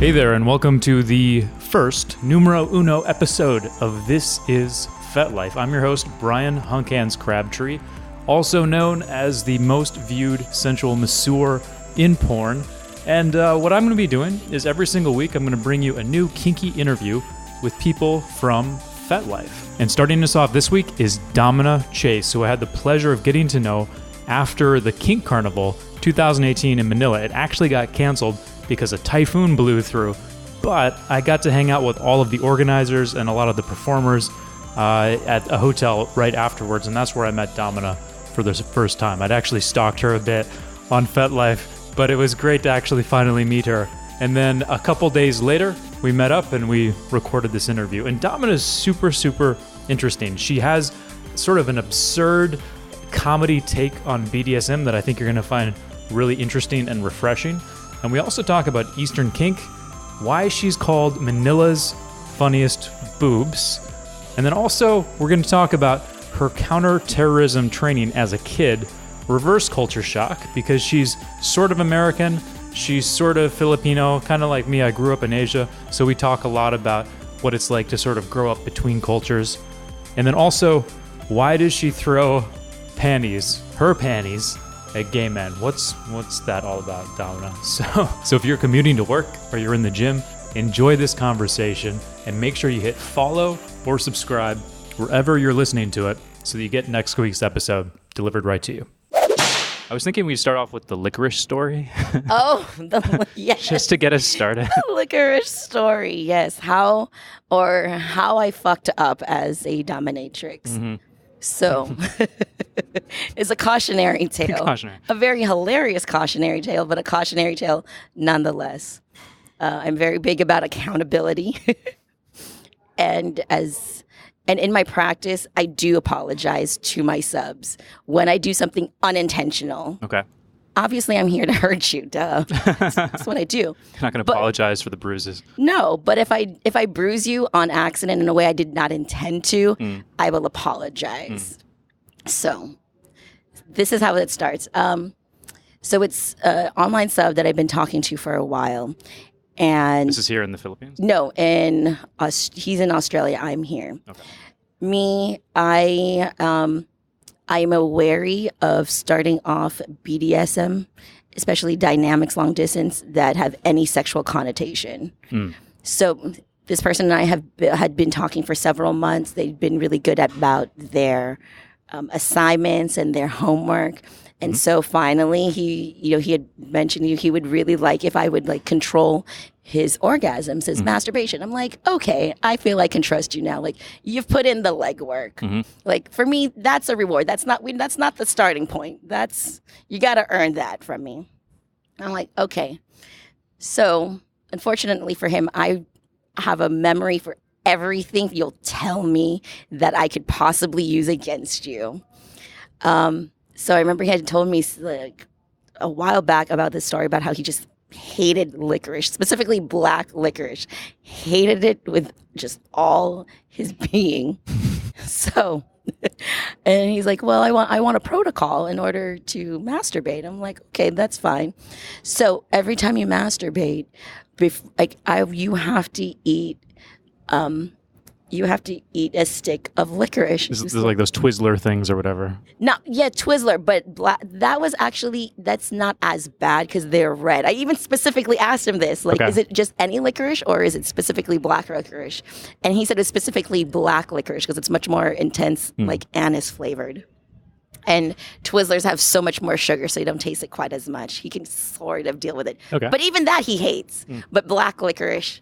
Hey there, and welcome to the first numero uno episode of This is FetLife. I'm your host, Brian Hunkhands Crabtree, also known as the most viewed sensual masseur in porn. And what I'm going to be doing is every single week, I'm going to bring you a new kinky interview with people from FetLife. And starting us off this week is Domina Chase, who I had the pleasure of getting to know after the Kink Carnival 2018 in Manila. It actually got canceled because a typhoon blew through, but I got to hang out with all of the organizers and a lot of the performers at a hotel right afterwards, and that's where I met Domina for the first time. I'd actually stalked her a bit on FetLife, but it was great to actually finally meet her. And then a couple days later, we met up and we recorded this interview. And Domina is super, super interesting. She has sort of an absurd comedy take on BDSM that I think you're going to find really interesting and refreshing. And we also talk about Eastern Kink, why she's called Manila's funniest boobs. And then also, we're going to talk about her counter-terrorism training as a kid, reverse culture shock, because she's sort of American, she's sort of Filipino, kind of like me. I grew up in Asia, so we talk a lot about what it's like to sort of grow up between cultures. And then also, why does she throw panties, her panties, at gay men? What's that all about, Domina? So if you're commuting to work or you're in the gym, enjoy this conversation and make sure you hit follow or subscribe wherever you're listening to it so that you get next week's episode delivered right to you. I was thinking we'd start off with the licorice story. Oh, yes. Just to get us started. Licorice story, yes. How I fucked up as a dominatrix. Mm-hmm. So, it's a cautionary tale. A very hilarious cautionary tale, but a cautionary tale nonetheless. I'm very big about accountability. And in my practice, I do apologize to my subs when I do something unintentional. Okay. Obviously, I'm here to hurt you, duh. That's what I do. You're not going to apologize for the bruises. No, but if I bruise you on accident in a way I did not intend to, I will apologize. So this is how it starts. So it's an online sub that I've been talking to for a while. And this is here in the Philippines? No, he's in Australia. I'm here. Okay. I'm wary of starting off BDSM, especially dynamics long distance that have any sexual connotation. So this person and I had been talking for several months. They'd been really good about their assignments and their homework. And so finally he had mentioned he would really like if I would like control his orgasms, his masturbation. I'm like, okay, I feel I can trust you now. Like, you've put in the legwork. Like, for me, that's a reward. That's not the starting point. You got to earn that from me. I'm like, okay. So, unfortunately for him, I have a memory for everything you'll tell me that I could possibly use against you. So I remember he had told me like a while back about this story about how he just hated licorice, specifically black licorice. Hated it with just all his being. So, and he's like, well, I want a protocol in order to masturbate. I'm like, okay, that's fine. So every time you masturbate, you have to eat a stick of licorice. This is like those Twizzler things or whatever. Twizzler, but that's not as bad because they're red. I even specifically asked him this, like, Is it just any licorice or is it specifically black licorice? And he said it's specifically black licorice because it's much more intense, like anise flavored. And Twizzlers have so much more sugar, so you don't taste it quite as much. He can sort of deal with it. Okay. But even that he hates. But black licorice.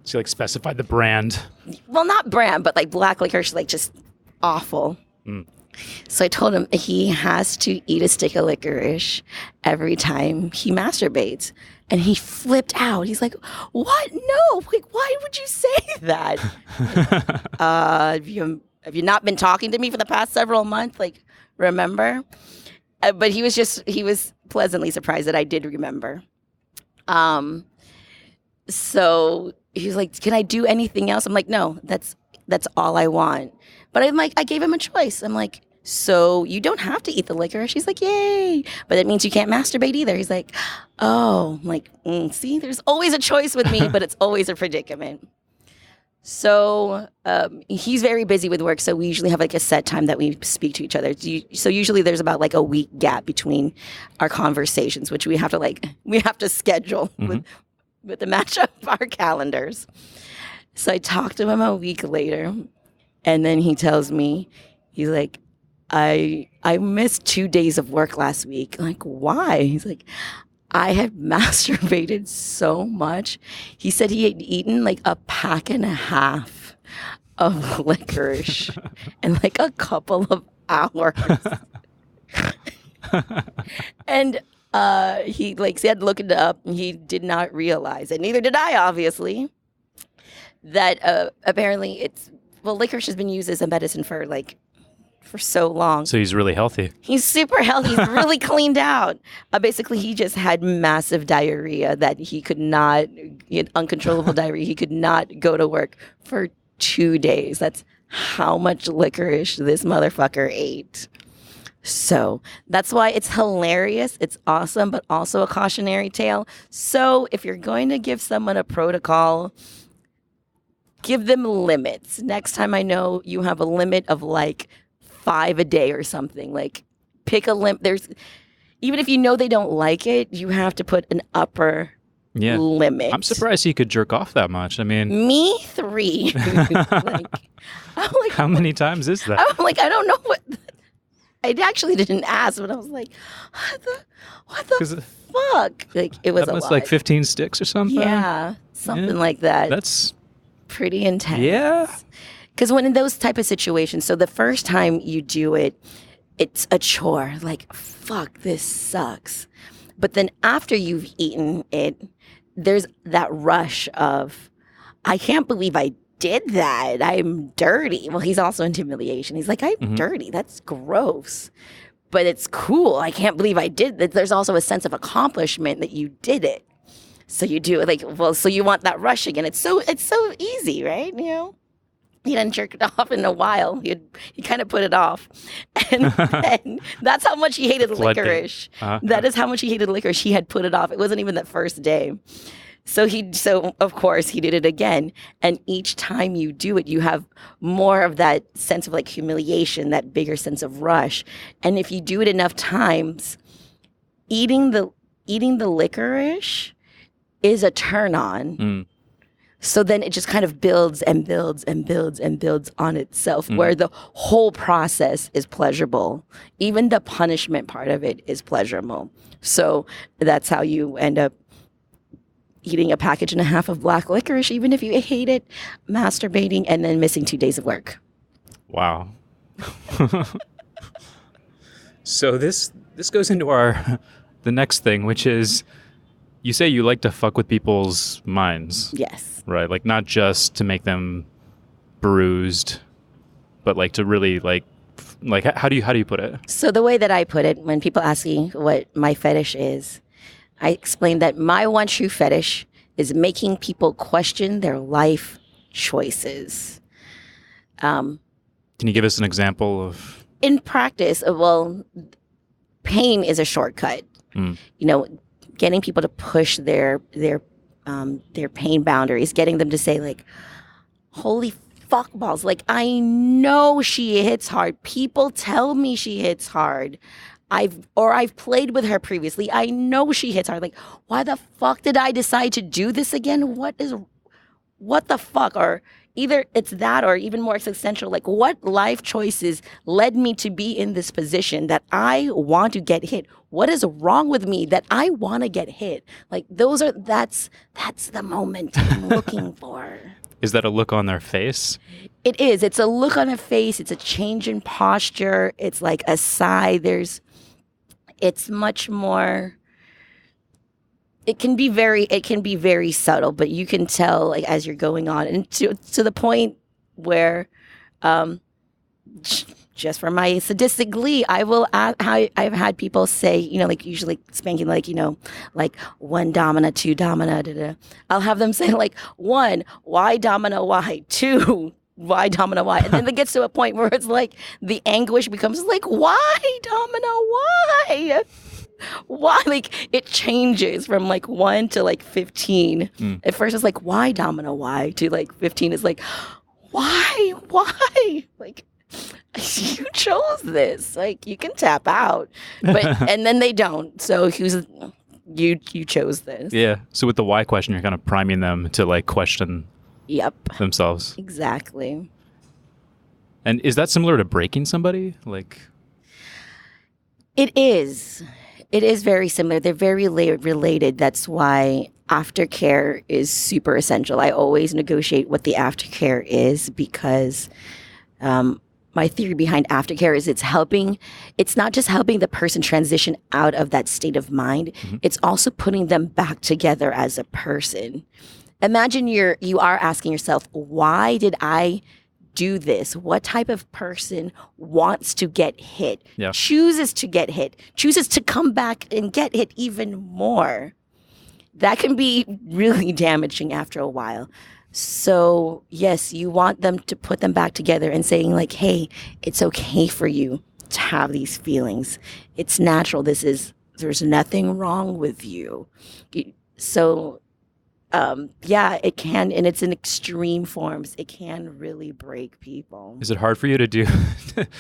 So you specified the brand. Well, not brand, but like black licorice, like just awful. So I told him he has to eat a stick of licorice every time he masturbates. And he flipped out. He's like, what? No, like, why would you say that? Have you not been talking to me for the past several months? Like, remember? But he was pleasantly surprised that I did remember. So he was like, can I do anything else? I'm like, no, that's all I want. But I gave him a choice. I'm like, So you don't have to eat the licorice. She's like, yay. But it means you can't masturbate either. He's like, oh, I'm like, see, there's always a choice with me, but it's always a predicament. So he's very busy with work. So we usually have like a set time that we speak to each other. So usually there's about like a week gap between our conversations, which we have to schedule with the match of our calendars. So I talked to him a week later, and then he tells me, he's like, I missed 2 days of work last week. I'm like, why? He's like, I had masturbated so much. He said he had eaten like a pack and a half of licorice in like a couple of hours. And he had looked it up, and he did not realize, and neither did I, obviously, that apparently licorice has been used as a medicine for so long. So he's really healthy. He's super healthy. He's really cleaned out. Basically, he just had massive diarrhea that he had uncontrollable diarrhea. He could not go to work for 2 days. That's how much licorice this motherfucker ate. So that's why it's hilarious. It's awesome, but also a cautionary tale. So if you're going to give someone a protocol, give them limits. Next time I know you have a limit of like 5 a day or something. Like, pick a limit. Even if you know they don't like it, you have to put an upper limit. I'm surprised he could jerk off that much. I mean, me 3. I'm like, how many times is that? I'm like, I don't know what. I actually didn't ask, but I was like, what the fuck? Like, it was that a was lot. like 15 sticks or something. Yeah, something like that. That's pretty intense. Yeah. Because when in those type of situations, so the first time you do it, it's a chore. Like, fuck, this sucks. But then after you've eaten it, there's that rush of, I can't believe I did that. I'm dirty. Well, he's also into humiliation. He's like, I'm dirty. That's gross. But it's cool. I can't believe I did that. There's also a sense of accomplishment that you did it. So you do it so you want that rush again. It's so easy, right? You know? He hadn't jerked it off in a while. He kind of put it off. And that's how much he hated licorice. That is how much he hated licorice. He had put it off. It wasn't even that first day. So of course he did it again. And each time you do it, you have more of that sense of like humiliation, that bigger sense of rush. And if you do it enough times, eating the licorice is a turn on. So then it just kind of builds and builds and builds and builds on itself, where the whole process is pleasurable. Even the punishment part of it is pleasurable. So that's how you end up eating a package and a half of black licorice, even if you hate it, masturbating, and then missing 2 days of work. Wow. So this goes into the next thing, which is, you say you like to fuck with people's minds. Yes. Right, like not just to make them bruised, but like to really like how do you put it? So the way that I put it, when people ask me what my fetish is, I explain that my one true fetish is making people question their life choices. Can you give us an example of? In practice, pain is a shortcut. You know, getting people to push their pain boundaries, getting them to say like, holy fuck balls, like, I know she hits hard. People tell me she hits hard. I've played with her previously. I know she hits hard. Like, why the fuck did I decide to do this again? What the fuck? Or either it's that, or even more existential, like, what life choices led me to be in this position that I want to get hit? What is wrong with me that I want to get hit? Like, that's the moment I'm looking for. Is that a look on their face? It is. It's a look on a face. It's a change in posture. It's like a sigh. It's much more. It can be very subtle, but you can tell, like, as you're going on, and to the point where, just for my sadistic glee, I've had people say, you know, like, usually spanking, like, you know, like 1 domina, 2 domina, da, da. I'll have them say like, 1, why domina, why? 2, why, Domino, why? And then it gets to a point where it's like the anguish becomes like, why, Domino, why? Why? Like it changes from like 1 to like 15. At first it's like, why, Domino, why? To like 15 is like, why? Like, you chose this. Like, you can tap out. But and then they don't. So you chose this. Yeah. So with the why question, you're kind of priming them to like question themselves. Exactly. And is that similar to breaking somebody? Like, it is. It is very similar. They're very related. That's why aftercare is super essential. I always negotiate what the aftercare is because my theory behind aftercare is it's not just helping the person transition out of that state of mind. It's also putting them back together as a person. Imagine you are asking yourself, why did I do this? What type of person wants to get hit, chooses to get hit, chooses to come back and get hit even more? That can be really damaging after a while. So yes, you want them to put them back together and saying like, hey, it's okay for you to have these feelings. It's natural. There's nothing wrong with you. So it can, and it's in extreme forms. It can really break people. Is it hard for you to do?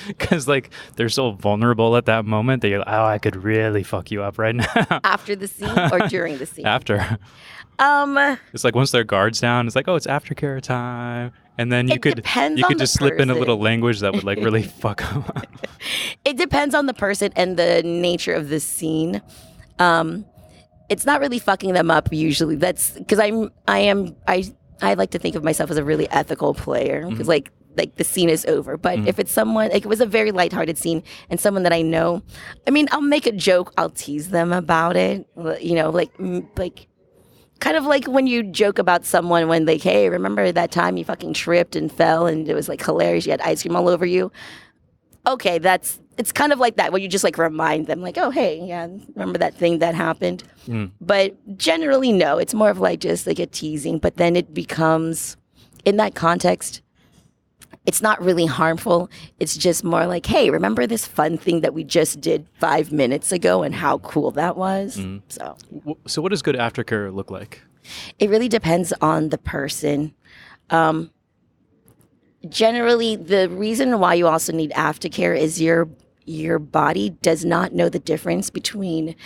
Because like they're so vulnerable at that moment that you're like, oh, I could really fuck you up right now. After the scene or during the scene? After. It's like once their guard's down, it's like, oh, it's aftercare time. And then you could just slip in a little language that would like really fuck them up. It depends on the person and the nature of the scene. It's not really fucking them up usually. That's because I like to think of myself as a really ethical player because like the scene is over. But if it's someone, like it was a very lighthearted scene and someone that I know, I mean, I'll make a joke, I'll tease them about it, you know, like kind of like when you joke about someone when like, hey, remember that time you fucking tripped and fell and it was like hilarious, you had ice cream all over you? Okay, it's kind of like that, where you just like remind them like, oh, hey, yeah, remember that thing that happened? But generally, no, it's more of like just like a teasing, but then it becomes, in that context, it's not really harmful. It's just more like, hey, remember this fun thing that we just did 5 minutes ago and how cool that was? So what does good aftercare look like? It really depends on the person. Generally, the reason why you also need aftercare is your body does not know the difference between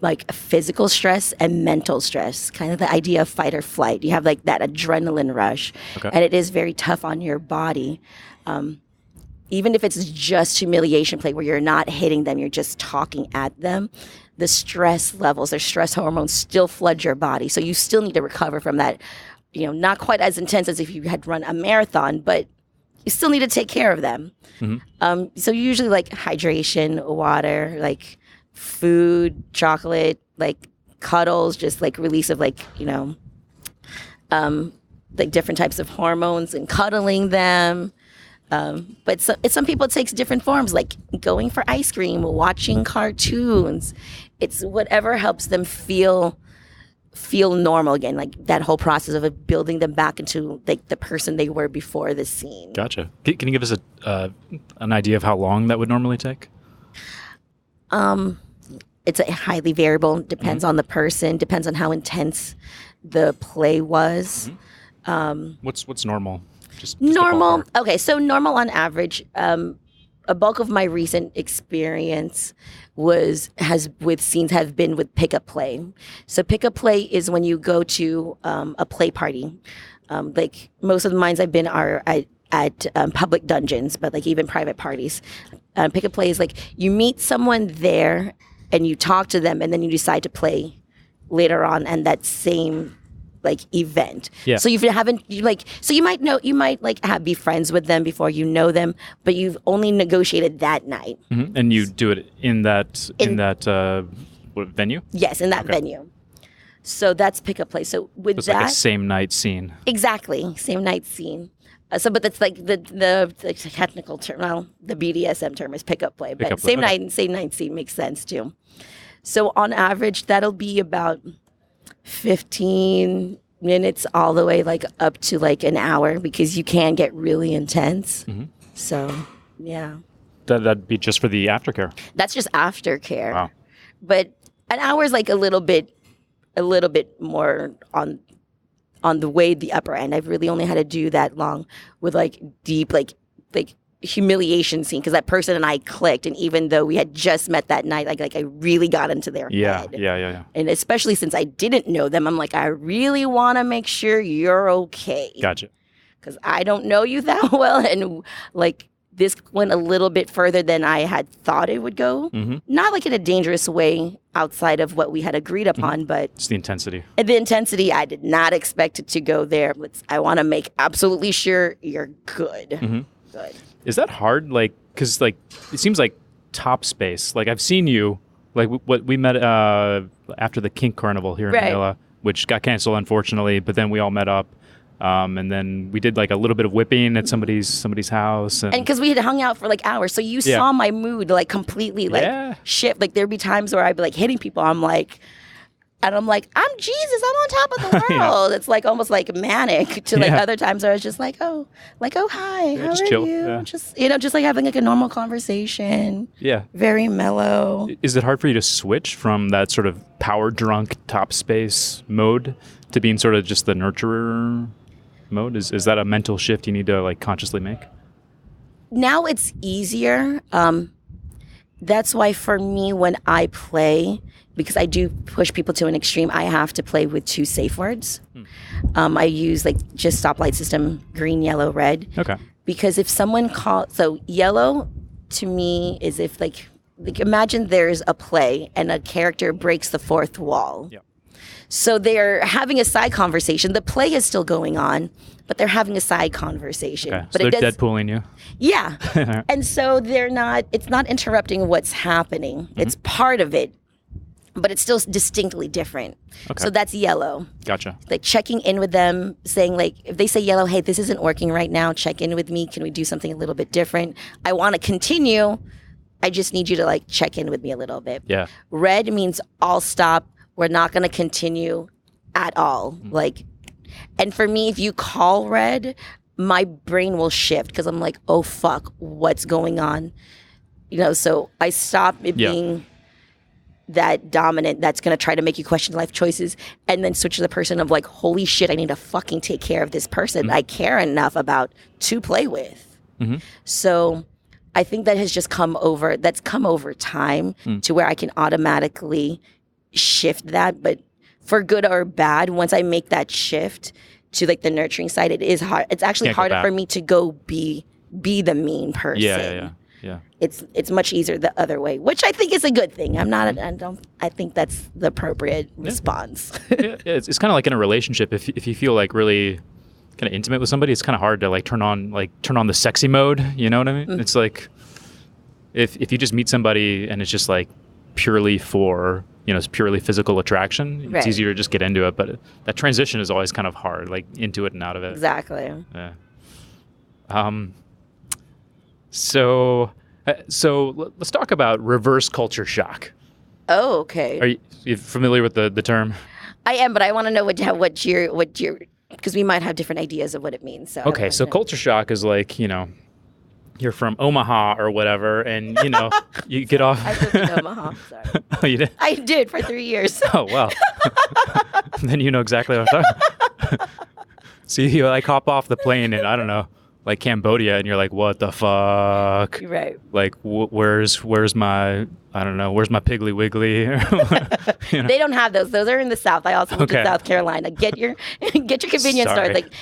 like physical stress and mental stress, kind of the idea of fight or flight. You have like that adrenaline rush, and it is very tough on your body. Even if it's just humiliation play where you're not hitting them, you're just talking at them, the stress levels, their stress hormones still flood your body. So you still need to recover from that, you know, not quite as intense as if you had run a marathon, but you still need to take care of them. So usually like hydration, water, like food, chocolate, like cuddles, just like release of like, you know, like different types of hormones and cuddling them. But some people it takes different forms, like going for ice cream, watching cartoons. It's whatever helps them feel normal again, like that whole process of building them back into like the person they were before the scene. Gotcha. Can you give us an idea of how long that would normally take? It's a highly variable. Depends on the person. Depends on how intense the play was. What's normal? Just normal. Okay, so normal on average. A bulk of my recent experience has been with pickup play. So pickup play is when you go to a play party. Like most of the mines I've been are at public dungeons, but like even private parties. Pickup play is like you meet someone there and you talk to them and then you decide to play later on and that same like event. Yeah. So you might be friends with them before you know them, but you've only negotiated that night. And you do it in that venue? Yes, in that venue. So that's pickup play. So with it's that, like a same night scene. Exactly, same night scene. But that's like the technical term. Well, the BDSM term is pickup play, but same night scene makes sense too. So on average, that'll be about 15 minutes all the way like up to like an hour because you can get really intense. So, yeah. That'd be just for the aftercare. That's just aftercare. Wow. But an hour is like a little bit more on the way the upper end. I've really only had to do that long with like deep like humiliation scene because that person and I clicked, and even though we had just met that night, like I really got into their head. Yeah. And especially since I didn't know them, I'm like, I really want to make sure you're okay. Gotcha. Because I don't know you that well, and like this went a little bit further than I had thought it would go. Not like in a dangerous way outside of what we had agreed upon, but it's the intensity. The intensity, I did not expect it to go there. I want to make absolutely sure you're good. Good. Is that hard? Like, because like it seems like top space. Like I've seen you, like what we met after the Kink Carnival here in Manila, which got canceled unfortunately. But then we all met up, and then we did like a little bit of whipping at somebody's house, and because we had hung out for like hours, so you saw my mood like completely like shift. Like there'd be times where I'd be like hitting people. I'm like, I'm Jesus. I'm on top of the world. It's like almost like manic to like other times where I was just like, oh hi, how are chill. you? Just like having like a normal conversation. Yeah. Very mellow. Is it hard for you to switch from that sort of power drunk top space mode to being sort of just the nurturer mode? Is that a mental shift you need to like consciously make? Now it's easier. That's why for me when I play, because I do push people to an extreme, I have to play with 2 safe words. I use like just stoplight system, green, yellow, red. Okay. Because if someone so yellow to me is if like imagine there's a play and a character breaks the 4th wall. Yeah. So they're having a side conversation. The play is still going on, but they're having a side conversation. Okay. But so they're Deadpooling you. Yeah. And so it's not interrupting what's happening. It's part of it. But it's still distinctly different. Okay. So that's yellow. Gotcha. Like checking in with them, saying like, if they say yellow, hey, this isn't working right now, check in with me. Can we do something a little bit different? I want to continue. I just need you to like check in with me a little bit. Yeah. Red means all stop. We're not going to continue at all. Like, and for me, if you call red, my brain will shift because I'm like, oh, fuck, what's going on? So I stop it being that dominant that's going to try to make you question life choices and then switch to the person of like, holy shit, I need to fucking take care of this person I care enough about to play with. So I think that has just come over time to where I can automatically shift that. But for good or bad, once I make that shift to like the nurturing side, it is hard. It's actually harder for me to go be the mean person. Yeah. It's much easier the other way, which I think is a good thing. I think that's the appropriate response. It's kind of like in a relationship. If you feel like really kind of intimate with somebody, it's kind of hard to like turn on the sexy mode. You know what I mean? It's like if you just meet somebody and it's just like purely for it's purely physical attraction. It's easier to just get into it, but that transition is always kind of hard, like into it and out of it. Exactly. Yeah. So let's talk about reverse culture shock. Oh, okay. Are you familiar with the term? I am, but I want to know what your because we might have different ideas of what it means. So okay, so culture shock is like you're from Omaha or whatever, and you get off. I lived in Omaha. Sorry. Oh, you did? I did for 3 years. Oh wow. Then you know exactly what I'm talking about. So you like hop off the plane and I don't know, like Cambodia, and you're like, what the fuck? Right. Like, where's my Piggly Wiggly? They don't have those. Those are in the South. I also moved to South Carolina. Get your convenience store. Like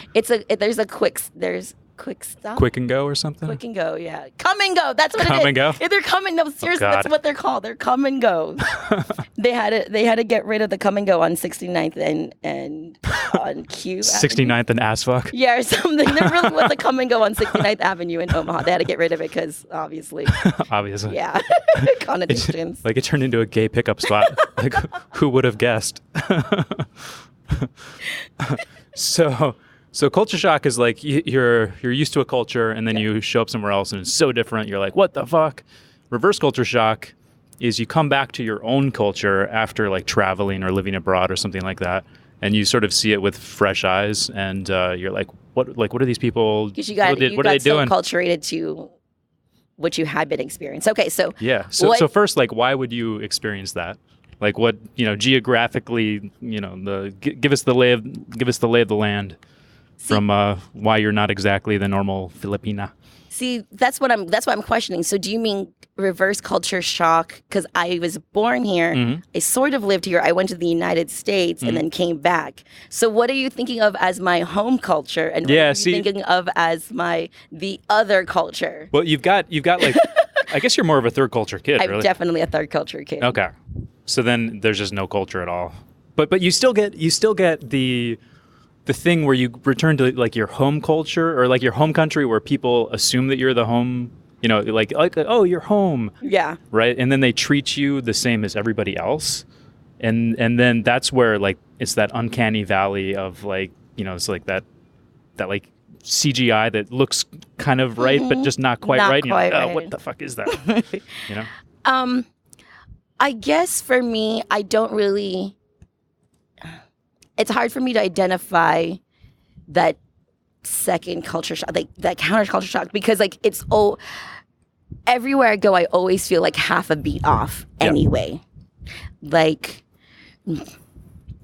there's quick stop. Quick and go or something? Quick and go, yeah. Come and go. That's what it is. Come and go? They're coming. No, seriously, that's what they're called. They're come and go. They had to get rid of the come and go on 69th and on Q. 69th and ass fuck? Yeah, or something. There really was a come and go on 69th Avenue in Omaha. They had to get rid of it because obviously. Obviously. Yeah. Connotations. It turned into a gay pickup spot. Like, who would have guessed? So culture shock is like you're used to a culture and then you show up somewhere else and it's so different. You're like, what the fuck? Reverse culture shock is you come back to your own culture after like traveling or living abroad or something like that. and you sort of see it with fresh eyes, and you're like, what are these people? Because what are they doing? So acculturated to what you had been experienced. Okay, so yeah. So first, like, why would you experience that? Like, what, geographically, give us the lay of the land from why you're not exactly the normal Filipina. See, that's what I'm questioning. So do you mean reverse culture shock? Because I was born here, I sort of lived here. I went to the United States and then came back. So what are you thinking of as my home culture, and what are you thinking of as the other culture? Well, you've got like, I guess you're more of a third culture kid. I'm really. Definitely a third culture kid. Okay, so then there's just no culture at all. But you still get the thing where you return to like your home culture or like your home country, where people assume that you're the home, like oh, you're home. Yeah. Right. And then they treat you the same as everybody else. And then that's where like it's that uncanny valley of like, it's like that like CGI that looks kind of right, but just not quite right. Quite right. Oh, what the fuck is that? I guess for me, it's hard for me to identify that second culture shock, like that counter culture shock, because like everywhere I go, I always feel like half a beat off anyway. Like,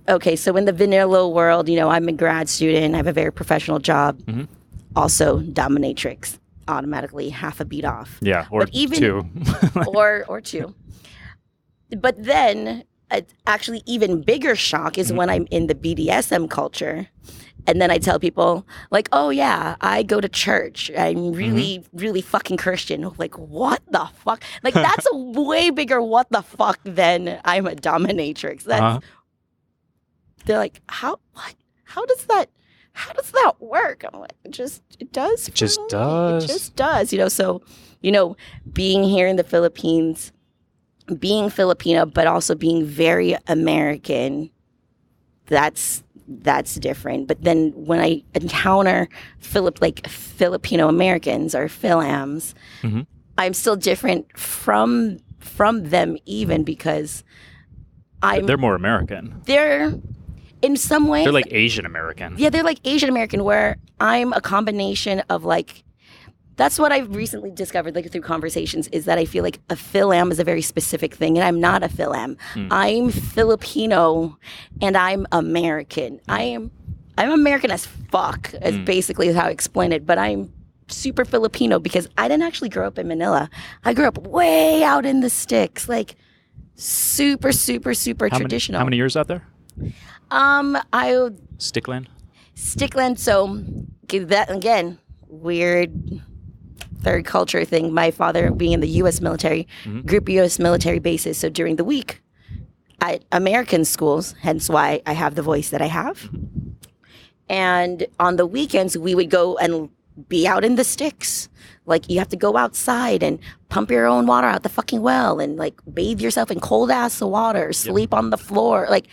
okay, so in the vanilla world, I'm a grad student, I have a very professional job, also dominatrix, automatically half a beat off. Yeah, or two. or two. But then actually even bigger shock is when I'm in the BDSM culture, and then I tell people like, oh yeah, I go to church, I'm really really fucking Christian. Like, what the fuck? Like, that's a way bigger what the fuck than I'm a dominatrix. That's they're like, how does that work? I'm like, it does. It just does. It just does. So being here in the Philippines, being Filipino, but also being very American, that's different. But then when I encounter Filipino Americans or Philams, I'm still different from them, even because they're more American. They're in some ways they're like Asian American. Yeah, they're like Asian American, where I'm a combination of like. That's what I've recently discovered, like through conversations, is that I feel like a Philam is a very specific thing, and I'm not a Philam. I'm Filipino, and I'm American. I'm American as fuck, as basically how I explain it. But I'm super Filipino because I didn't actually grow up in Manila. I grew up way out in the sticks, like super, super, super traditional. How many years out there? Stickland. So that again, weird. Third culture thing. My father being in the U.S. military, group U.S. military bases. So during the week, at American schools, hence why I have the voice that I have. And on the weekends, we would go and be out in the sticks. Like, you have to go outside and pump your own water out the fucking well, and like bathe yourself in cold ass water, sleep on the floor. Like,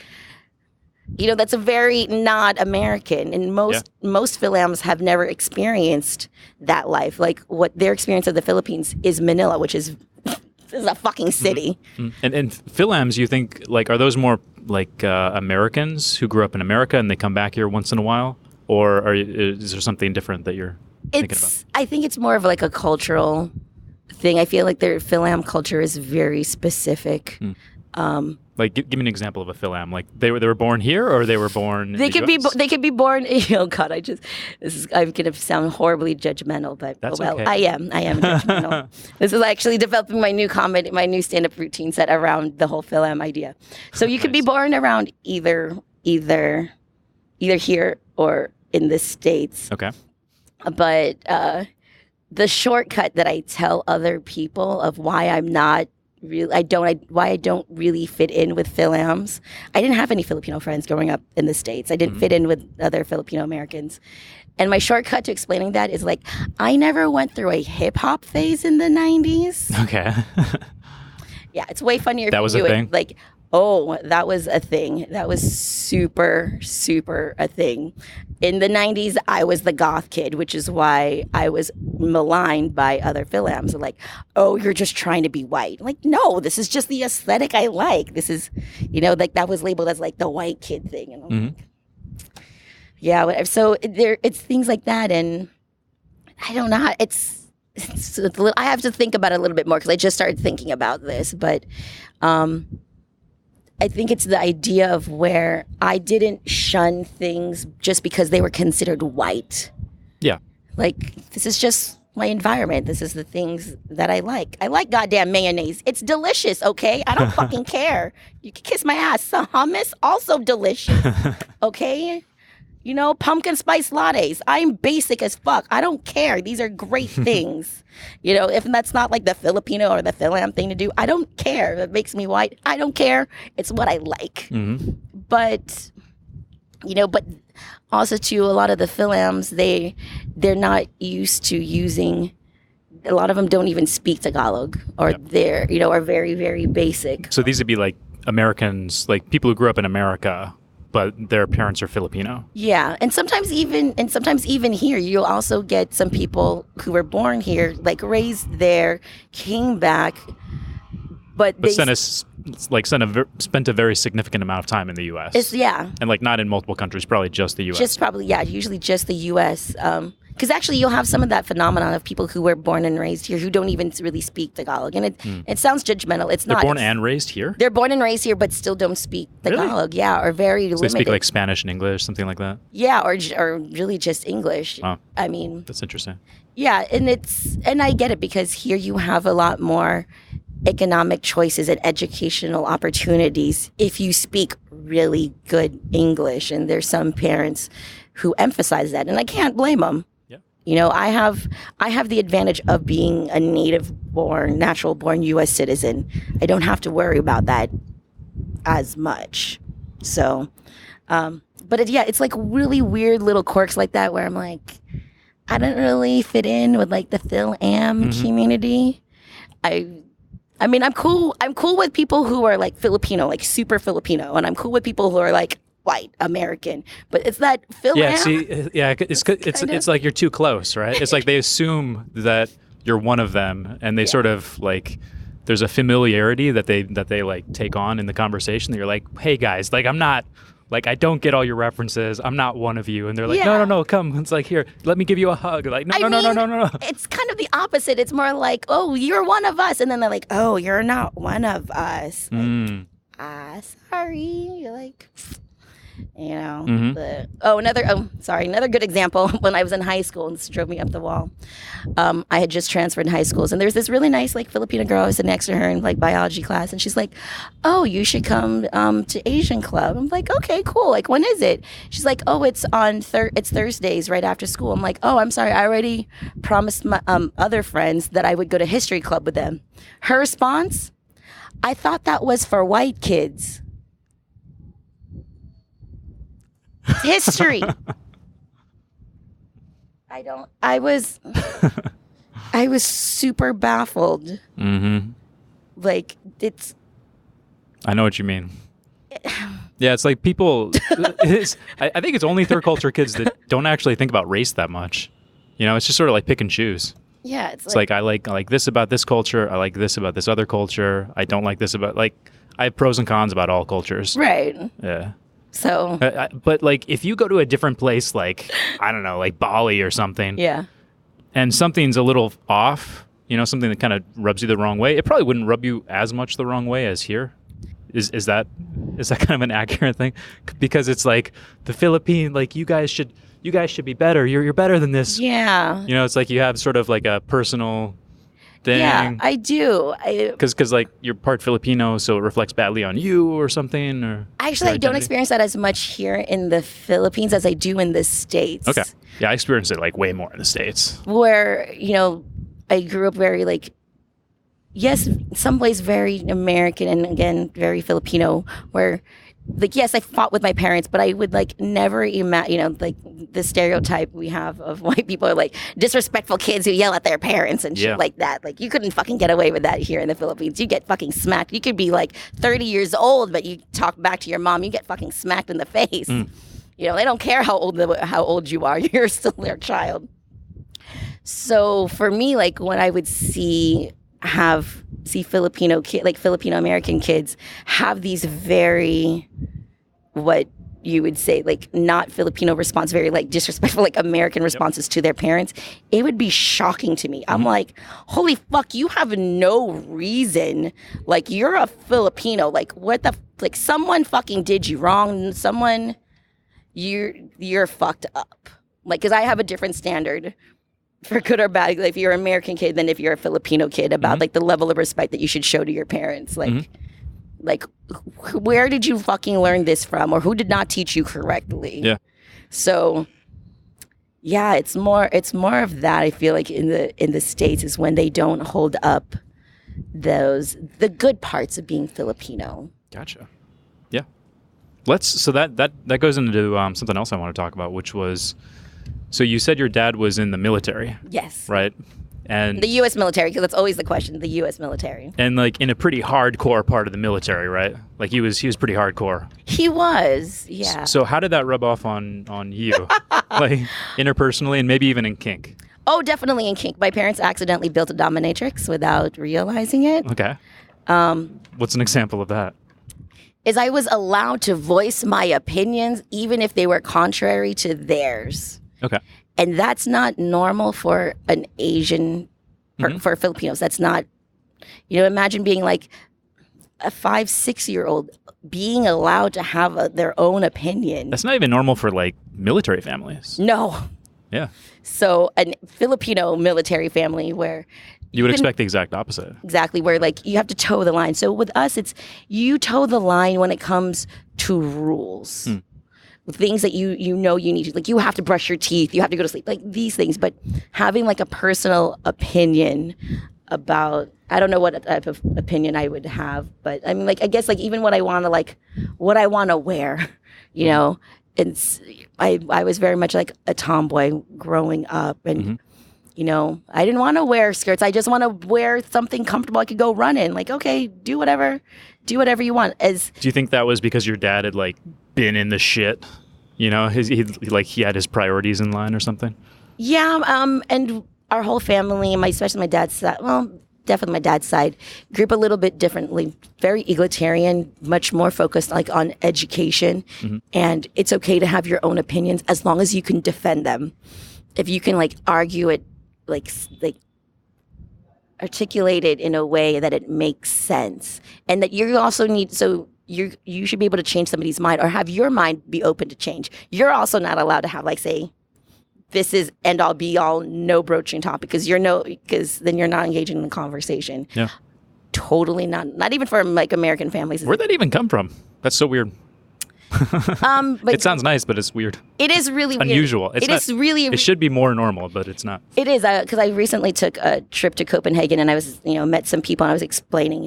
that's a very not American, and most Philams have never experienced that life. Like, what their experience of the Philippines is Manila, which is a fucking city. And Philams, you think, like, are those more like Americans who grew up in America and they come back here once in a while, or is there something different that you're thinking about? I think it's more of like a cultural thing. I feel like their Philam culture is very specific. Like, give me an example of a Philam. Like, they were born here, or they were born. They could be born. Oh God, I'm gonna sound horribly judgmental, but that's okay. I am judgmental. This is actually developing my new stand-up routine set around the whole Philam idea. So you could be born around either here or in the States. Okay. But the shortcut that I tell other people of why I'm not. Why I don't really fit in with Philams. I didn't have any Filipino friends growing up in the States. I didn't fit in with other Filipino Americans. And my shortcut to explaining that is like, I never went through a hip hop phase in the 90s. Okay. Yeah, it's way funnier that if was you do a thing? it. Like, oh, that was a thing. That was super, super a thing. In the 90s, I was the goth kid, which is why I was maligned by other Philams. They're like, oh, you're just trying to be white. I'm like, no, this is just the aesthetic I like. This is, like that was labeled as like the white kid thing. And I'm like, Yeah, so it's things like that, and I don't know. It's a little, I have to think about it a little bit more because I just started thinking about this, but I think it's the idea of where I didn't shun things just because they were considered white. Yeah. Like, this is just my environment. This is the things that I like. I like goddamn mayonnaise. It's delicious, okay? I don't fucking care. You can kiss my ass. Some hummus, also delicious, okay? You know, pumpkin spice lattes. I'm basic as fuck. I don't care. These are great things. You know, if that's not like the Filipino or the Philam thing to do, I don't care. That makes me white. I don't care. It's what I like. Mm-hmm. But, you know, but also too, a lot of the Philams, they're not used to using, a lot of them don't even speak Tagalog, or they're, you know, are very, very basic. So these would be like Americans, like people who grew up in America, but their parents are Filipino. Yeah, and sometimes even here, you'll also get some people who were born here, like raised there, came back, but spent a very significant amount of time in the U.S. And like not in multiple countries, probably just the U.S. Usually just the U.S. Because actually, you'll have some of that phenomenon of people who were born and raised here who don't even really speak Tagalog. And it sounds judgmental. It's not. They're born and raised here? They're born and raised here, but still don't speak Tagalog. Really? Yeah, or very limited. They speak like Spanish and English, something like that? Yeah, or really just English. Oh, I mean. That's interesting. Yeah, and I get it because here you have a lot more economic choices and educational opportunities if you speak really good English. And there's some parents who emphasize that, and I can't blame them. You know, I have the advantage of being a natural born U.S. citizen. I don't have to worry about that as much. So, but it's like really weird little quirks like that where I'm like, I don't really fit in with like the Phil-Am community. I mean, I'm cool with people who are like Filipino, like super Filipino, and I'm cool with people who are like white American, but it's that Phil. Yeah, it's like you're too close, right? It's like they assume that you're one of them, and they sort of like there's a familiarity that they like take on in the conversation. That you're like, hey guys, like I'm not, like I don't get all your references. I'm not one of you, and they're like, no, come. It's like here, let me give you a hug. Like no. It's kind of the opposite. It's more like, oh, you're one of us, and then they're like, oh, you're not one of us. Like, sorry. You're like. You know, another good example. When I was in high school, and this drove me up the wall. I had just transferred in high schools, and there's this really nice like Filipino girl. I was sitting next to her in like biology class, and she's like, "Oh, you should come to Asian Club." I'm like, "Okay, cool. Like, when is it?" She's like, "Oh, it's on it's Thursdays right after school." I'm like, "Oh, I'm sorry. I already promised my other friends that I would go to History Club with them." Her response, "I thought that was for white kids." History. I was super baffled. Like I know what you mean. Yeah, it's like people. I think it's only third culture kids that don't actually think about race that much. You know, it's just sort of like pick and choose. Yeah, it's like I like this about this culture. I like this about this other culture. I don't like this about like. I have pros and cons about all cultures. Right. Yeah. So, but like if you go to a different place, like I don't know, like Bali or something, and something's a little off, you know, something that kind of rubs you the wrong way, it probably wouldn't rub you as much the wrong way as here. Is that kind of an accurate thing? Because it's like the Philippine, like you guys should be better. You're better than this. Yeah. You know, it's like you have sort of like a personal thing. Yeah, I do. Because like you're part Filipino, so it reflects badly on you or something. Or actually, I don't experience that as much here in the Philippines as I do in the States. Okay. Yeah, I experienced it like way more in the States. Where, you know, I grew up very like, yes, some ways very American and again, very Filipino, where like, yes, I fought with my parents, but I would like never imagine, you know, like the stereotype we have of white people are like disrespectful kids who yell at their parents and shit like that. Like you couldn't fucking get away with that here in the Philippines. You get fucking smacked. You could be like 30 years old, but you talk back to your mom, you get fucking smacked in the face. You know, they don't care how old you are. You're still their child. So for me, like when I would see Filipino American kids have these very, what you would say like not Filipino response, very like disrespectful, like American responses to their parents, it would be shocking to me. I'm like, holy fuck, you have no reason. Like, you're a Filipino. Like, what the, like, someone fucking did you wrong. Someone, you're fucked up. Like, because I have a different standard for good or bad, like if you're an American kid than if you're a Filipino kid about like the level of respect that you should show to your parents. Like, like, where did you fucking learn this from, or who did not teach you correctly? Yeah. So, yeah, it's more of that. I feel like in the States is when they don't hold up the good parts of being Filipino. Gotcha. Yeah. So that goes into something else I want to talk about, which was, so you said your dad was in the military. Yes. Right. And the U.S. military, because that's always the question, the U.S. military. And like in a pretty hardcore part of the military, right? Like he was pretty hardcore. He was, yeah. So how did that rub off on you? Like interpersonally and maybe even in kink? Oh, definitely in kink. My parents accidentally built a dominatrix without realizing it. Okay. What's an example of that? Is I was allowed to voice my opinions even if they were contrary to theirs. Okay. And that's not normal for an Asian, for Filipinos. That's not, imagine being like a 5-6-year-old being allowed to have their own opinion. That's not even normal for like military families. No. Yeah. So a Filipino military family where you would expect the exact opposite. Exactly, where like you have to toe the line. So with us, it's you toe the line when it comes to rules. Things that you need to, like, you have to brush your teeth, you have to go to sleep, like these things. But having like a personal opinion about, I don't know what type of opinion I would have, but I mean, like, I guess like even what I want to wear, it's, I was very much like a tomboy growing up, and I didn't want to wear skirts. I just want to wear something comfortable I could go run in. Like, okay, do whatever you want. Do you think that was because your dad had like been in the shit? He had his priorities in line or something? Yeah, and our whole family, especially my dad's side, well, definitely my dad's side, grew up a little bit differently. Very egalitarian, much more focused like on education. And it's okay to have your own opinions as long as you can defend them. If you can like argue it, like articulate it in a way that it makes sense, and that you also need, so you should be able to change somebody's mind or have your mind be open to change. You're also not allowed to have like, say, this is end all be all, no broaching topic, because then you're not engaging in the conversation. Yeah. Totally not even for like American families. Where'd that even come from? That's so weird. But it sounds nice, but it's weird. It is really weird. Unusual. It should be more normal, but it's not. It is, because I recently took a trip to Copenhagen, and I was, met some people, and I was explaining,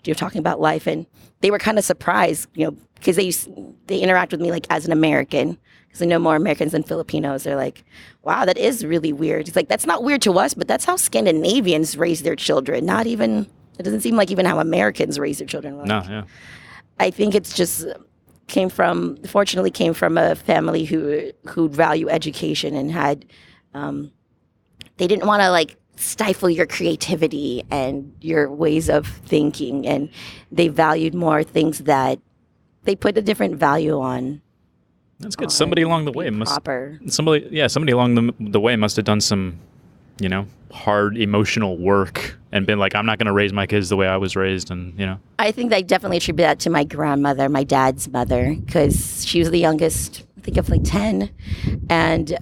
you're talking about life, and they were kind of surprised, because they interact with me like as an American, because I know more Americans than Filipinos. They're like, wow, that is really weird. It's like, that's not weird to us, but that's how Scandinavians raise their children. It doesn't seem like even how Americans raise their children. Like, no, yeah. I think it's just fortunately came from a family who value education and had, they didn't want to like stifle your creativity and your ways of thinking, and they valued more things that they put a different value on. That's good. Somebody along the way must have done some, hard emotional work and been like, I'm not going to raise my kids the way I was raised, and I think I definitely attribute that to my grandmother, my dad's mother, because she was the youngest, I think, of like 10, and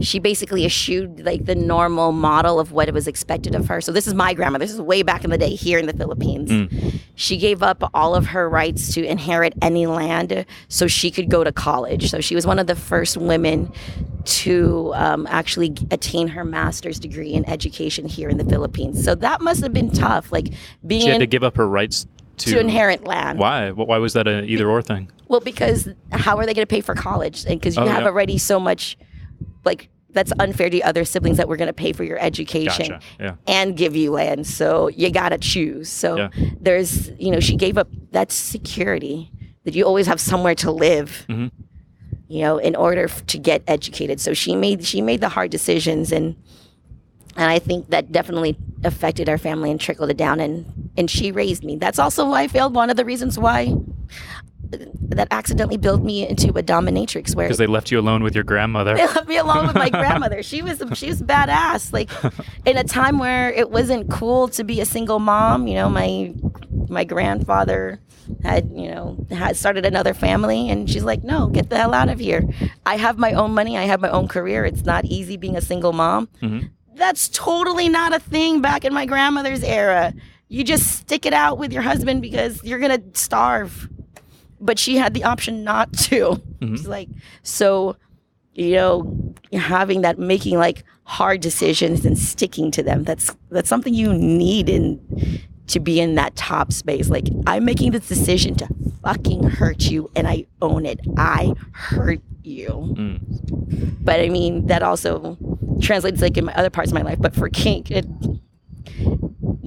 she basically eschewed like the normal model of what was expected of her. So this is my grandmother. This is way back in the day here in the Philippines. She gave up all of her rights to inherit any land so she could go to college. So she was one of the first women to actually attain her master's degree in education here in the Philippines. So that must have been tough. Like she had to give up her rights to inherit land. Why? Why was that an either or thing? Well, because how are they going to pay for college? And because you have already so much, like, that's unfair to other siblings that we're going to pay for your education and give you land. So you got to choose. So there's, she gave up that security that you always have somewhere to live, in order to get educated. So she made the hard decisions, and I think that definitely affected our family and trickled it down, and she raised me. That's also why I failed. One of the reasons why that accidentally built me into a dominatrix, where because they left you alone with your grandmother. They left me alone with my grandmother. She was badass. Like, in a time where it wasn't cool to be a single mom, my grandfather had started another family, and she's like, no, get the hell out of here. I have my own money. I have my own career. It's not easy being a single mom. Mm-hmm. That's totally not a thing back in my grandmother's era. You just stick it out with your husband because you're going to starve. But she had the option not to. Mm-hmm. She's like, so, having that, making like hard decisions and sticking to them, that's something you need to be in that top space. Like, I'm making this decision to fucking hurt you, and I own it. I hurt you. But I mean, that also translates like in my other parts of my life. But for kink, it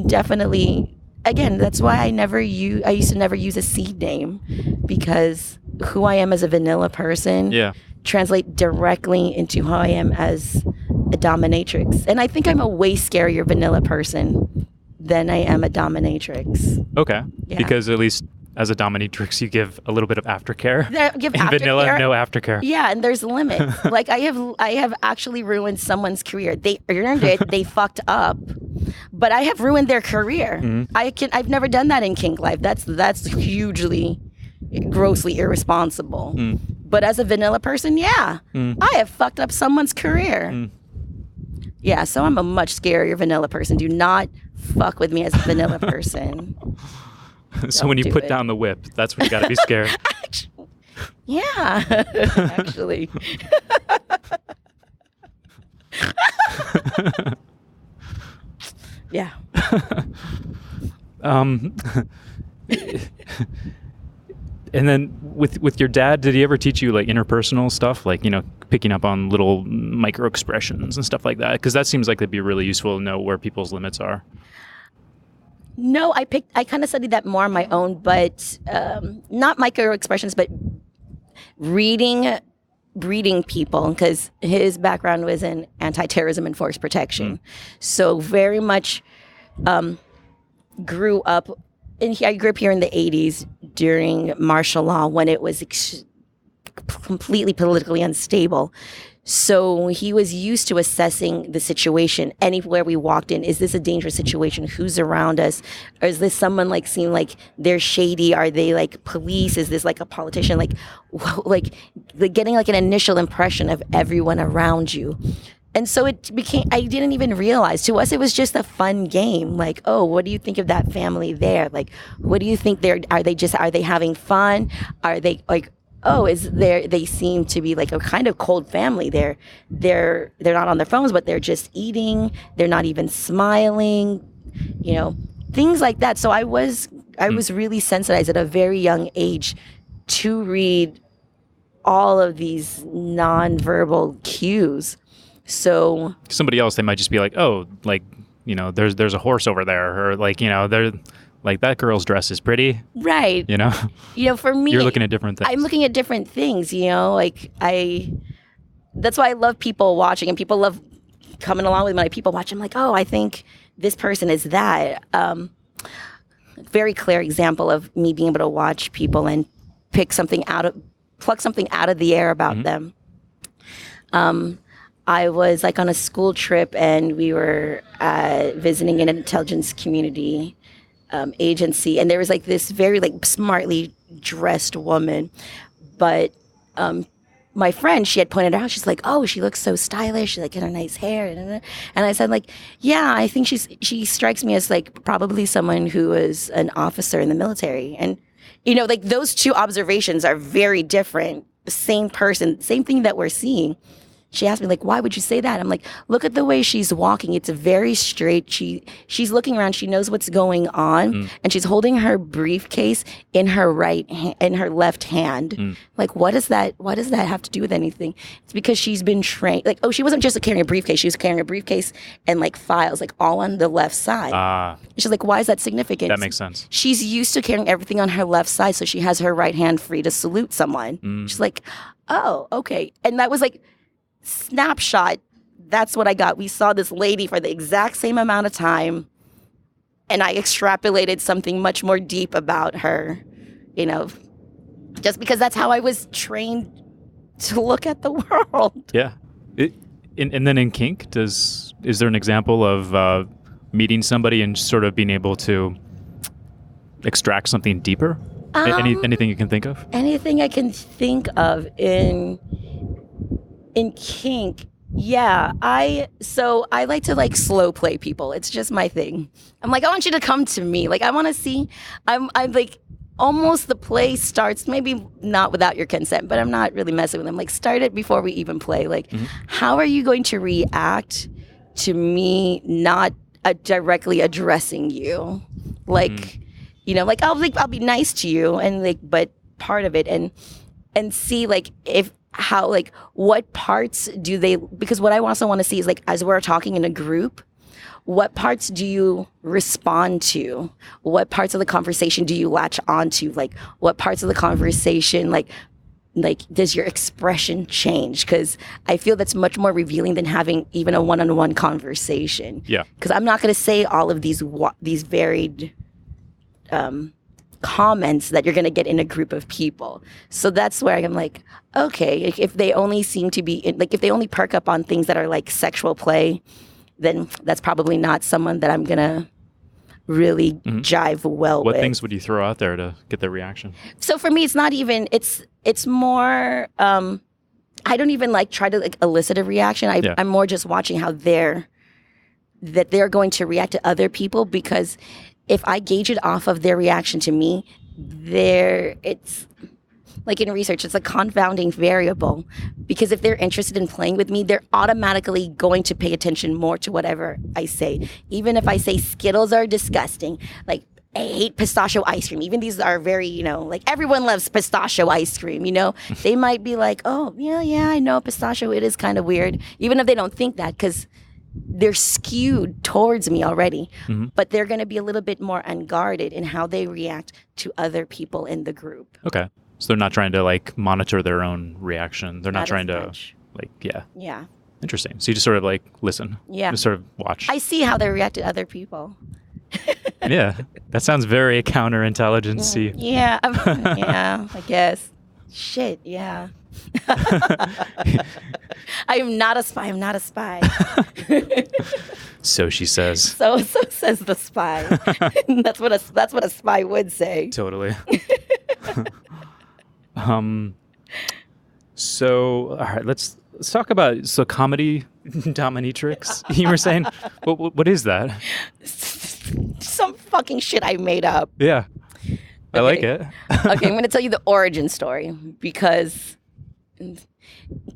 definitely, again, that's why I used to never use a seed name, because who I am as a vanilla person translate directly into who I am as a dominatrix. And I think I'm a way scarier vanilla person than I am a dominatrix. Okay. Yeah. Because at least as a dominatrix, you give a little bit of aftercare. Give in aftercare. Vanilla, no aftercare. Yeah, and there's limits. Like, I have actually ruined someone's career. They earned it. They fucked up, but I have ruined their career. Mm-hmm. I've never done that in kink life. That's hugely, grossly irresponsible. Mm. But as a vanilla person, I have fucked up someone's career. Mm. Yeah, so I'm a much scarier vanilla person. Do not fuck with me as a vanilla person. So when you put down the whip, that's when you got to be scared. Actually. Yeah. And then with your dad, did he ever teach you like interpersonal stuff, like, picking up on little micro expressions and stuff like that? Because that seems like it'd be really useful to know where people's limits are. No, I kind of studied that more on my own, but not micro expressions, but reading people, because his background was in anti-terrorism and force protection. So very much grew up, and I grew up here in the 80s during martial law, when it was completely politically unstable. So he was used to assessing the situation anywhere we walked in. Is this a dangerous situation? Who's around us? Or is this someone like seem like they're shady? Are they like police? Is this like a politician? Like getting like an initial impression of everyone around you. And so it became, I didn't even realize, to us it was just a fun game. Like, oh, what do you think of that family there? Like, what do you think are they having fun? Are they like, oh, they seem to be like a kind of cold family. They're not on their phones, but they're just eating. They're not even smiling, things like that. So I was really sensitized at a very young age to read all of these nonverbal cues. So somebody else, they might just be like, oh, like, there's a horse over there, or like, they're like, that girl's dress is pretty. Right. For me, you're looking at different things. I'm looking at different things, like that's why I love people watching, and people love coming along with my people watch. I'm like, oh, I think this person is that. Very clear example of me being able to watch people and pluck something out of the air about them. I was like on a school trip, and we were visiting an intelligence community agency, and there was like this very like smartly dressed woman, but my friend, she had pointed out, she's like, oh, she looks so stylish, she like got her nice hair, and I said like, yeah, I think she strikes me as like probably someone who is an officer in the military. And like those two observations are very different. Same person, same thing that we're seeing. She asked me, like, why would you say that? I'm like, look at the way she's walking. It's very straight. She's looking around. She knows what's going on. And she's holding her briefcase in her left hand. Like, what does that have to do with anything? It's because she's been trained. Like, oh, she wasn't just carrying a briefcase. She was carrying a briefcase and, like, files, like, all on the left side. She's like, why is that significant? That makes sense. She's used to carrying everything on her left side, so she has her right hand free to salute someone. She's like, oh, okay. And that was, like, snapshot, that's what I got. We saw this lady for the exact same amount of time, and I extrapolated something much more deep about her, just because that's how I was trained to look at the world. Yeah. And then in kink, is there an example of meeting somebody and sort of being able to extract something deeper? Anything you can think of? Anything I can think of in kink, yeah. I like to like slow play people. It's just my thing. I'm like, I want you to come to me. Like I want to see. I'm like almost the play starts, maybe not without your consent, but I'm not really messing with them. Like start it before we even play. Like, how are you going to react to me not directly addressing you? Like, you know, like I'll be nice to you, and like, but part of it, and see like what parts do they? Because what I also want to see is like as we're talking in a group, what parts do you respond to? What parts of the conversation do you latch onto? Like what parts of the conversation like does your expression change? Because I feel that's much more revealing than having even a one-on-one conversation. Yeah. Because I'm not going to say all of these varied comments that you're going to get in a group of people. So that's where I'm like, okay, if they only seem to be if they only perk up on things that are like sexual play, then that's probably not someone that I'm going to really jive well with. What things would you throw out there to get their reaction? So for me, it's not even, it's more, I don't even like try to like elicit a reaction. I'm more just watching how they're going to react to other people, because if I gauge it off of their reaction to me, it's like in research, it's a confounding variable, because if they're interested in playing with me, they're automatically going to pay attention more to whatever I say. Even if I say Skittles are disgusting, like I hate pistachio ice cream. Even these are very, you know, like everyone loves pistachio ice cream, you know, they might be like, oh yeah, I know pistachio. It is kind of weird. Even if they don't think that, because they're skewed towards me already, but they're going to be a little bit more unguarded in how they react to other people in the group. Okay. So they're not trying to like monitor their own reaction. They're not trying to like, yeah. Interesting. So you just sort of like listen. Yeah. Just sort of watch. I see how they react to other people. Yeah. That sounds very counterintelligence-y. Yeah. Yeah, I guess. Shit, yeah. I am not a spy. I'm not a spy. So she says. So says the spy. That's what a spy would say. Totally. So all right, let's talk about comedy dominatrix. You were saying, what is that? Some fucking shit I made up. Yeah, I like it. Okay, I'm going to tell you the origin story, because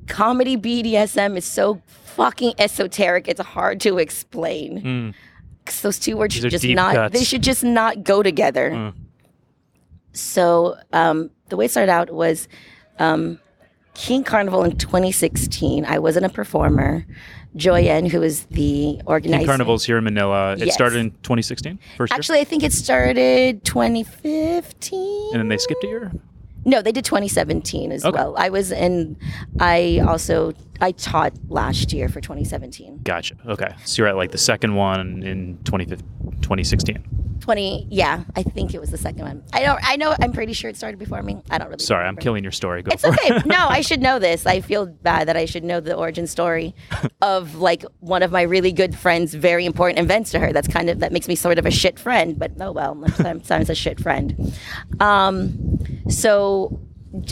comedy BDSM is so fucking esoteric. It's hard to explain. Because those two words should just not go together. So the way it started out was Kink Carnival in 2016. I wasn't a performer. Joyanne, who is the organizer. Kink Carnival's here in Manila. It started in 2016? Actually, I think it started 2015. And then they skipped a year? No, they did 2017 as well. I taught last year for 2017. Gotcha. Okay. So you're at like the second one in 2016. Yeah, I think it was the second one. I know, I'm pretty sure it started before me. I don't really Sorry, remember. I'm killing your story. It's okay. No, I should know this. I feel bad that I should know the origin story of like one of my really good friends' very important events to her. That makes me sort of a shit friend, but oh well, sometimes a shit friend. So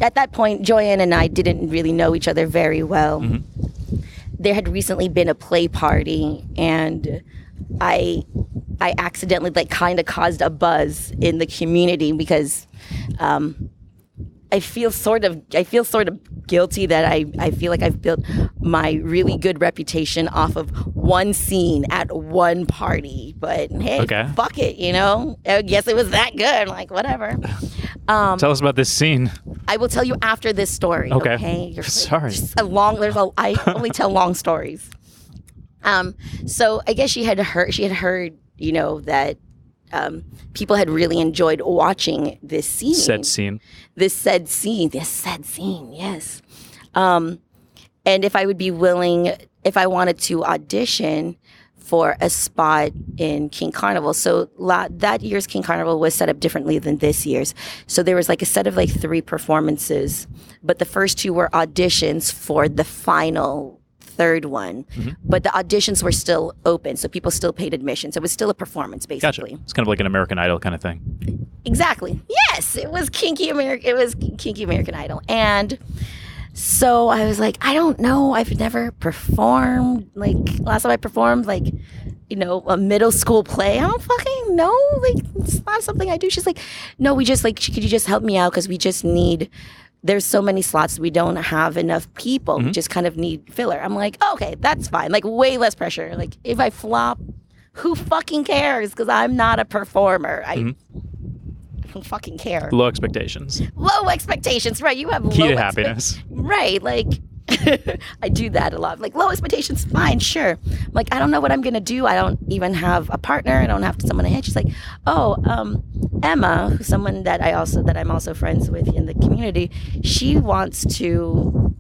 at that point, Joyanne and I didn't really know each other very well. There had recently been a play party, and I accidentally like kind of caused a buzz in the community, because I feel sort of guilty that I feel like I've built my really good reputation off of one scene at one party. But hey, fuck it, you know? I guess it was that good. Like, whatever. Tell us about this scene. I will tell you after this story. Okay. You're sorry. I only tell long stories. So I guess she had heard, you know, that people had really enjoyed watching this scene. This said scene, yes. And if I would be willing, if I wanted to audition for a spot in Kink Carnival. So that year's Kink Carnival was set up differently than this year's. So there was like a set of like 3 performances, but the first 2 were auditions for the final third one. But the auditions were still open, so people still paid admission. So it was still a performance, basically. Gotcha. It's kind of like an American Idol kind of thing. Exactly. Yes, it was Kinky American Idol. And so I was like, I don't know. I've never performed. Like, last time I performed, like, a middle school play. I don't fucking know. Like, it's not something I do. She's like, no, we just, like, could you just help me out? Because we just need, there's so many slots. We don't have enough people. We just kind of need filler. I'm like, okay, that's fine. Like, way less pressure. Like, if I flop, who fucking cares? Because I'm not a performer. I don't fucking care. Low expectations. Low expectations, right? You have key low to happiness. Right, like I do that a lot. Like, low expectations, fine, sure. Like, I don't know what I'm gonna do. I don't even have a partner. I don't have someone to hit. She's like, Emma, who's someone that I'm also friends with in the community. She wants to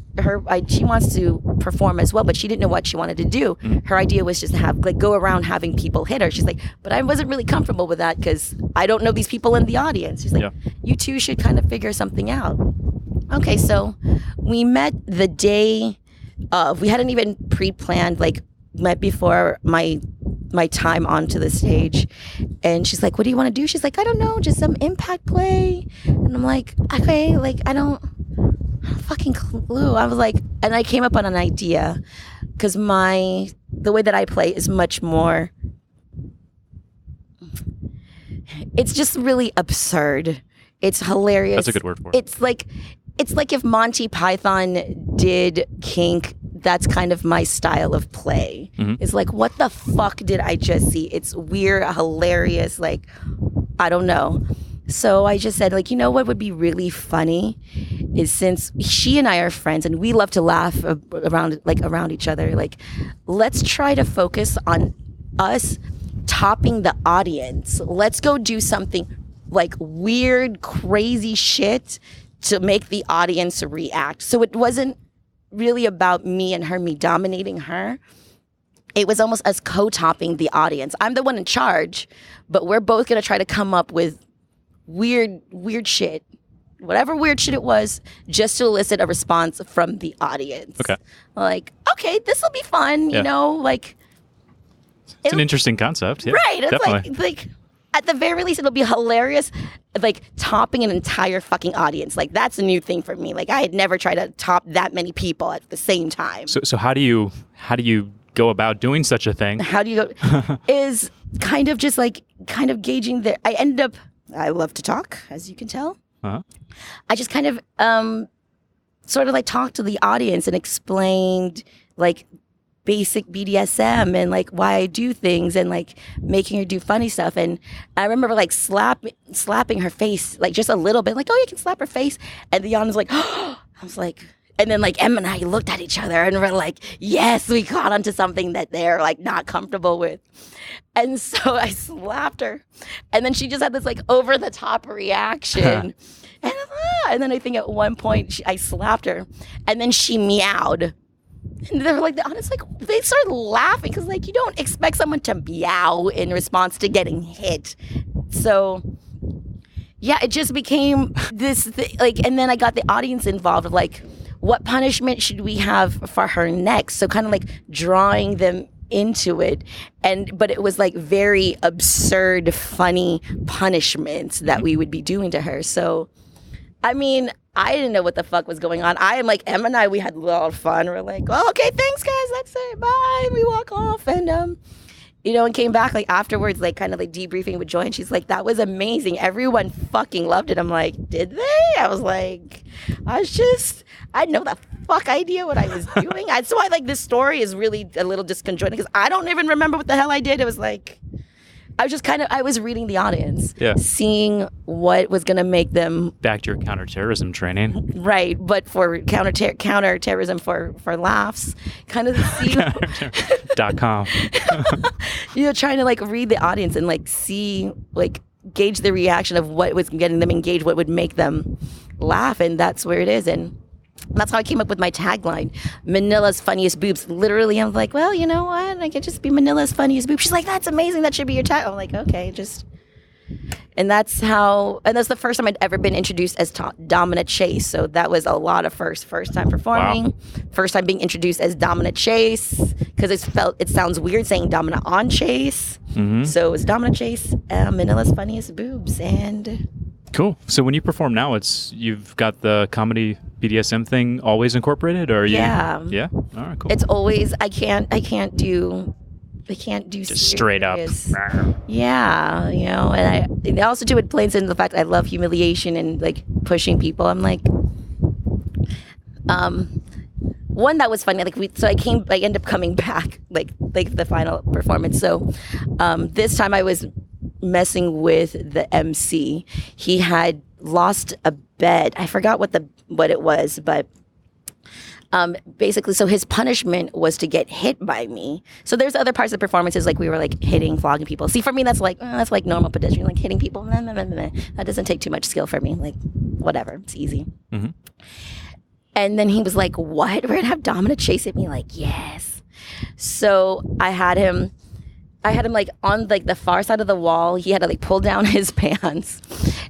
perform as well, but she didn't know what she wanted to do. Her idea was just to have, like, go around having people hit her. She's like, but I wasn't really comfortable with that because I don't know these people in the audience. She's like, you two should kind of figure something out. Okay, so we met the day of. We hadn't even pre-planned, like, met before my time onto the stage. And she's like, what do you want to do? She's like, I don't know, just some impact play. And I'm like, okay, like, I don't fucking clue. I was like, and I came up on an idea because the way that I play is much more, it's just really absurd. It's hilarious. That's a good word for it. It's like if Monty Python did Kink. That's kind of my style of play. It's like, what the fuck did I just see? It's weird, hilarious, like, I don't know. So I just said, like, what would be really funny is, since she and I are friends and we love to laugh around each other, like, let's try to focus on us topping the audience. Let's go do something like weird, crazy shit to make the audience react. So it wasn't really about me dominating her. It was almost us co-topping the audience. I'm the one in charge, but we're both going to try to come up with weird shit, whatever weird shit it was, just to elicit a response from the audience. Okay. Like, okay, this will be fun, like. It's an interesting concept. Yeah, right. It's definitely. like, at the very least, it'll be hilarious, like, topping an entire fucking audience. Like, that's a new thing for me. Like, I had never tried to top that many people at the same time. So how do you go about doing such a thing? How do you go? Is kind of just like, kind of gauging I love to talk, as you can tell. I just kind of sort of like talked to the audience and explained, like, basic BDSM and, like, why I do things and, like, making her do funny stuff. And I remember, like, slapping her face, like, just a little bit, like, oh, you can slap her face. And the audience was like, oh, I was like, and then, like, Em and I looked at each other and we're like, yes, we caught onto something that they're, like, not comfortable with. And so I slapped her. And then she just had this, like, over-the-top reaction. And then I think at one point I slapped her. And then she meowed. And they were like, the audience, like, they started laughing because, like, you don't expect someone to meow in response to getting hit. So, yeah, it just became this, like, and then I got the audience involved, like, what punishment should we have for her next? So kind of like drawing them into it. But it was like very absurd, funny punishments that we would be doing to her. So, I mean, I didn't know what the fuck was going on. I am like, Em and I, we had a lot of fun. We're like, well, okay, thanks, guys. That's it. Bye. And we walk off. And, and came back, like, afterwards, like, kind of, like, debriefing with Joy. And she's like, that was amazing. Everyone fucking loved it. I'm like, did they? I was like, I had no the fuck idea what I was doing. That's why, like, this story is really a little disconjointed because I don't even remember what the hell I did. It was like, I was reading the audience, seeing what was going to make them... Back to your counter-terrorism training. Right, but for counter-terrorism for laughs, kind of see... .com. Trying to, like, read the audience and, like, see, like, gauge the reaction of what was getting them engaged, what would make them laugh, and that's where it is. And That's how I came up with my tagline, Manila's funniest boobs. Literally, I'm like, well, you know what? I could just be Manila's funniest boobs. She's like, that's amazing. That should be your tag. I'm like, okay, just. And that's the first time I'd ever been introduced as Dominant Chase. So that was a lot of first time performing, Wow. first time being introduced as Dominant Chase, because it sounds weird saying Dominant on Chase. Mm-hmm. So it was Dominant Chase, Manila's funniest boobs, and. Cool. So when you perform now, you've got the comedy BDSM thing always incorporated, or Yeah. Yeah. All right. Cool. It's always I can't do just straight up. Yeah, and I also do it plays into the fact I love humiliation and like pushing people. I'm like, one that was funny. Like I ended up coming back like the final performance. So this time I was messing with the MC. He had lost a bet. I forgot what it was, but basically, so his punishment was to get hit by me. So there's other parts of the performances, like we were like hitting, flogging people. See, for me, that's like normal pedestrian, like hitting people. That doesn't take too much skill for me. Like, whatever, it's easy. Mm-hmm. And then he was like, "What? We're gonna have Dominant chase at me?" Like, yes. So I had him like on like the far side of the wall. He had to like pull down his pants,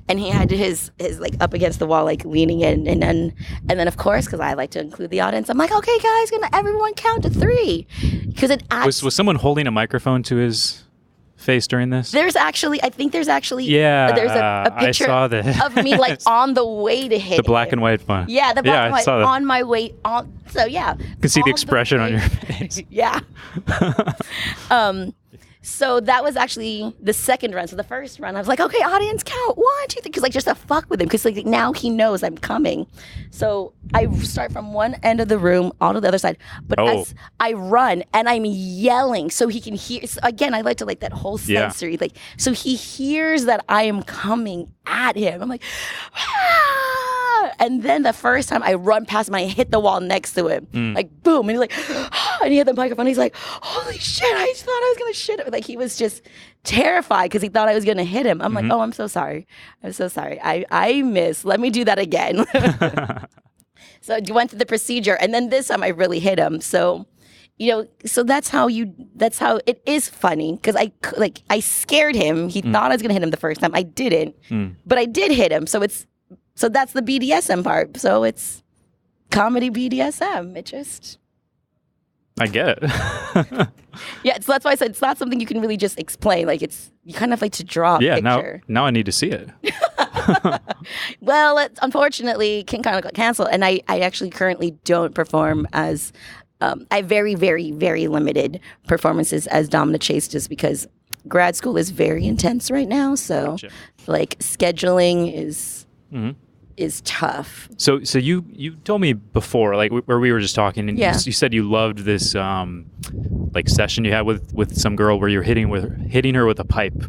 and he had his like up against the wall, like leaning in, and then of course, because I like to include the audience, I'm like, okay, guys, gonna everyone count to 3, because it acts. Was someone holding a microphone to his face during this? There's actually yeah, there's a picture I saw that. of me like on the way to hit the black him. and white one. Yeah, the black and I white saw that. on my way on. So yeah, You can see the expression on your face. Yeah. So that was actually the second run. So the first run, I was like, okay, audience count 1, 2, 3, because like just to fuck with him, because like now he knows I'm coming. So I start from one end of the room all to the other side, but as I run and I'm yelling, so he can hear. So again, I like to like that whole sensory, like so he hears that I am coming at him. I'm like, ah! And then the first time I run past him, I hit the wall next to him, like boom, and he's like, ah! And he had the microphone. He's like, holy shit! I thought I was gonna shit him. Like he was just terrified because he thought I was gonna hit him. I'm like, oh, I'm so sorry. I missed. Let me do that again. So I went through the procedure, and then this time I really hit him. So. So that's how it is funny, because I scared him. He thought I was gonna hit him the first time. I didn't, but I did hit him. So that's the BDSM part. So it's comedy BDSM. I get it. Yeah, so that's why I said it's not something you can really just explain. Like you kind of like to draw a picture. Now I need to see it. Well, unfortunately, Kink kind of got canceled, and I actually currently don't perform as. I have very, very, very limited performances as Dominant Chase, just because grad school is very intense right now. So, like scheduling is tough. So you told me before, like where we were just talking, and you said you loved this like session you had with some girl where you're hitting her with a pipe.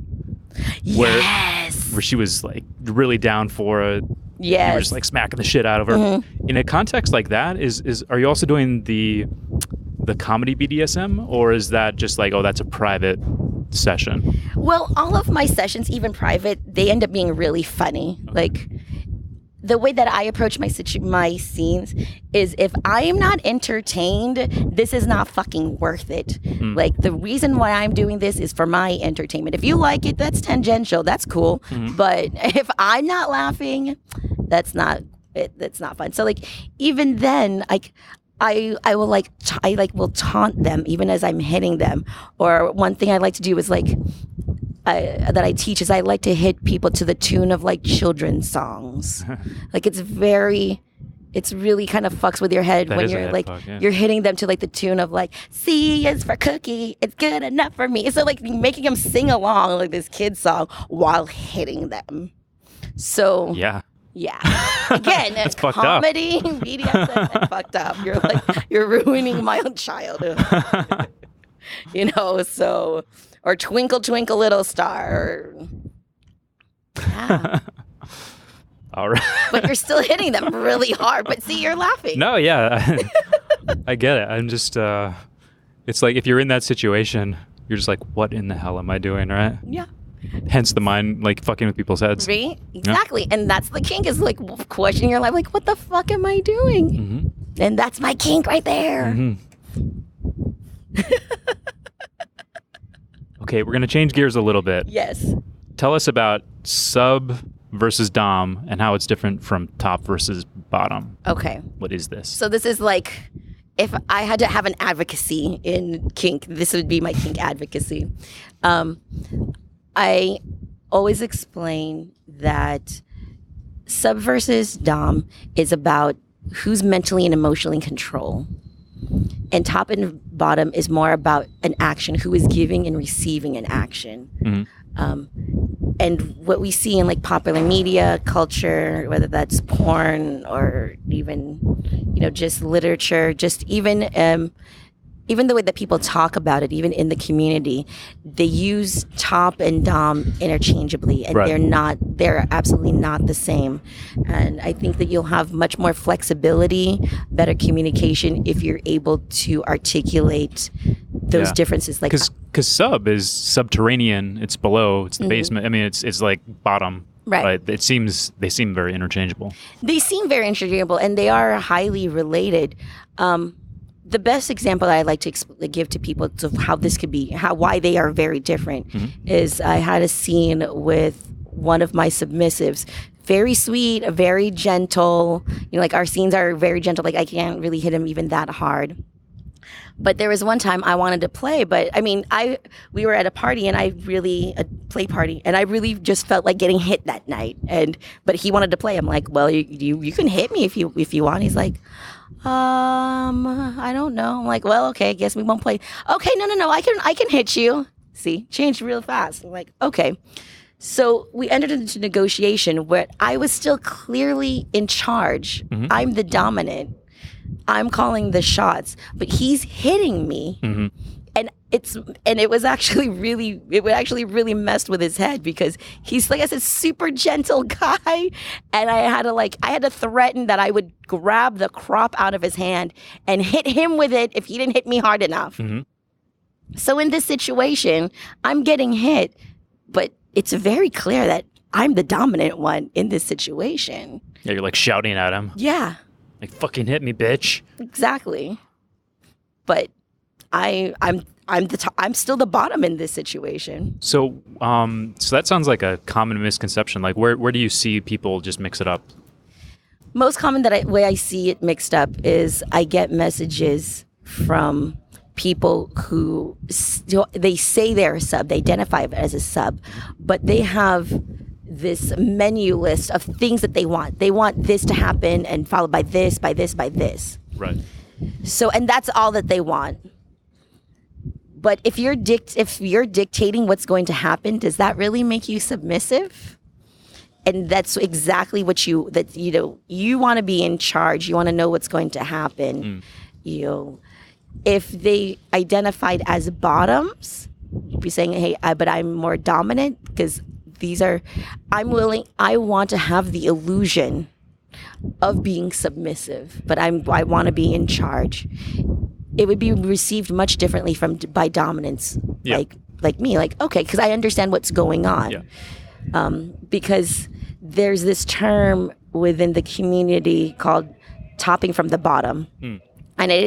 Yes. Where she was like really down for it. Yes. You were just like smacking the shit out of her. In a context like that, are you also doing the comedy BDSM, or is that just like, oh, that's a private session? Well, all of my sessions, even private, they end up being really funny. Like the way that I approach my scenes is, if I am not entertained, this is not fucking worth it. Like the reason why I'm doing this is for my entertainment. If you like it, that's tangential, that's cool. But if I'm not laughing, that's not fun. So like even then, I will taunt them even as I'm hitting them. Or one thing I like to do is like that I teach is I like to hit people to the tune of like children's songs. Like it's really kind of fucks with your head when you're like you're hitting them to like the tune of like C is for cookie, it's good enough for me. So like making them sing along like this kid's song while hitting them. So yeah. Again, it's comedy, BDSM, and fucked up. You're ruining my own childhood. So or Twinkle Twinkle Little Star. Yeah. All right. But you're still hitting them really hard. But see, you're laughing. No, yeah. I get it. I'm just it's like if you're in that situation, you're just like, what in the hell am I doing, right? Yeah. Hence the mind, like, fucking with people's heads. Right? Exactly. And that's the kink, is like questioning your life. Like, what the fuck am I doing? Mm-hmm. And that's my kink right there. Mm-hmm. Okay, we're going to change gears a little bit. Yes. Tell us about sub versus dom and how it's different from top versus bottom. Okay. What is this? So this is like, if I had to have an advocacy in kink, this would be my kink advocacy. I always explain that sub versus dom is about who's mentally and emotionally in control. And top and bottom is more about an action, who is giving and receiving an action. Mm-hmm. And what we see in like popular media culture, whether that's porn or even, just literature, just even the way that people talk about it, even in the community, they use top and dom interchangeably, and right. they're absolutely not the same. And I think that you'll have much more flexibility, better communication if you're able to articulate those differences. Like, because sub is subterranean, it's below, it's the basement. I mean, it's like bottom. Right. They seem very interchangeable. They seem very interchangeable, and they are highly related. The best example that I like to give to people of how this could be, why they are very different, is I had a scene with one of my submissives. Very sweet, very gentle. Like our scenes are very gentle. Like I can't really hit him even that hard. But there was one time I wanted to play, but I mean, we were at a party and a play party, and I really just felt like getting hit that night. But he wanted to play. I'm like, well, you can hit me if you want. He's like, I don't know. I'm like, well, okay, I guess we won't play. Okay, no, I can hit you. See, changed real fast. I'm like, okay. So we entered into negotiation where I was still clearly in charge. Mm-hmm. I'm the dominant. I'm calling the shots, but he's hitting me. Mm-hmm. And it was actually really messed with his head, because he's, like I said, super gentle guy. And I had to threaten that I would grab the crop out of his hand and hit him with it if he didn't hit me hard enough. Mm-hmm. So in this situation, I'm getting hit, but it's very clear that I'm the dominant one in this situation. Yeah, you're like shouting at him. Yeah. Like, fucking hit me, bitch. Exactly. But I'm still the bottom in this situation. So that sounds like a common misconception. Like, where do you see people just mix it up? Most common way I see it mixed up is I get messages from people who they say they're a sub, they identify as a sub, but they have this menu list of things that they want. They want this to happen, and followed by this, by this, by this. Right. So, and that's all that they want. But if you're dictating what's going to happen, does that really make you submissive? And that's exactly what you want to be in charge. You want to know what's going to happen. If they identified as bottoms, you'd be saying, hey, but I'm more dominant, because I want to have the illusion of being submissive, but I want to be in charge. It would be received much differently by dominance, like me, like, okay, because I understand what's going on. Yeah. Because there's this term within the community called topping from the bottom. And it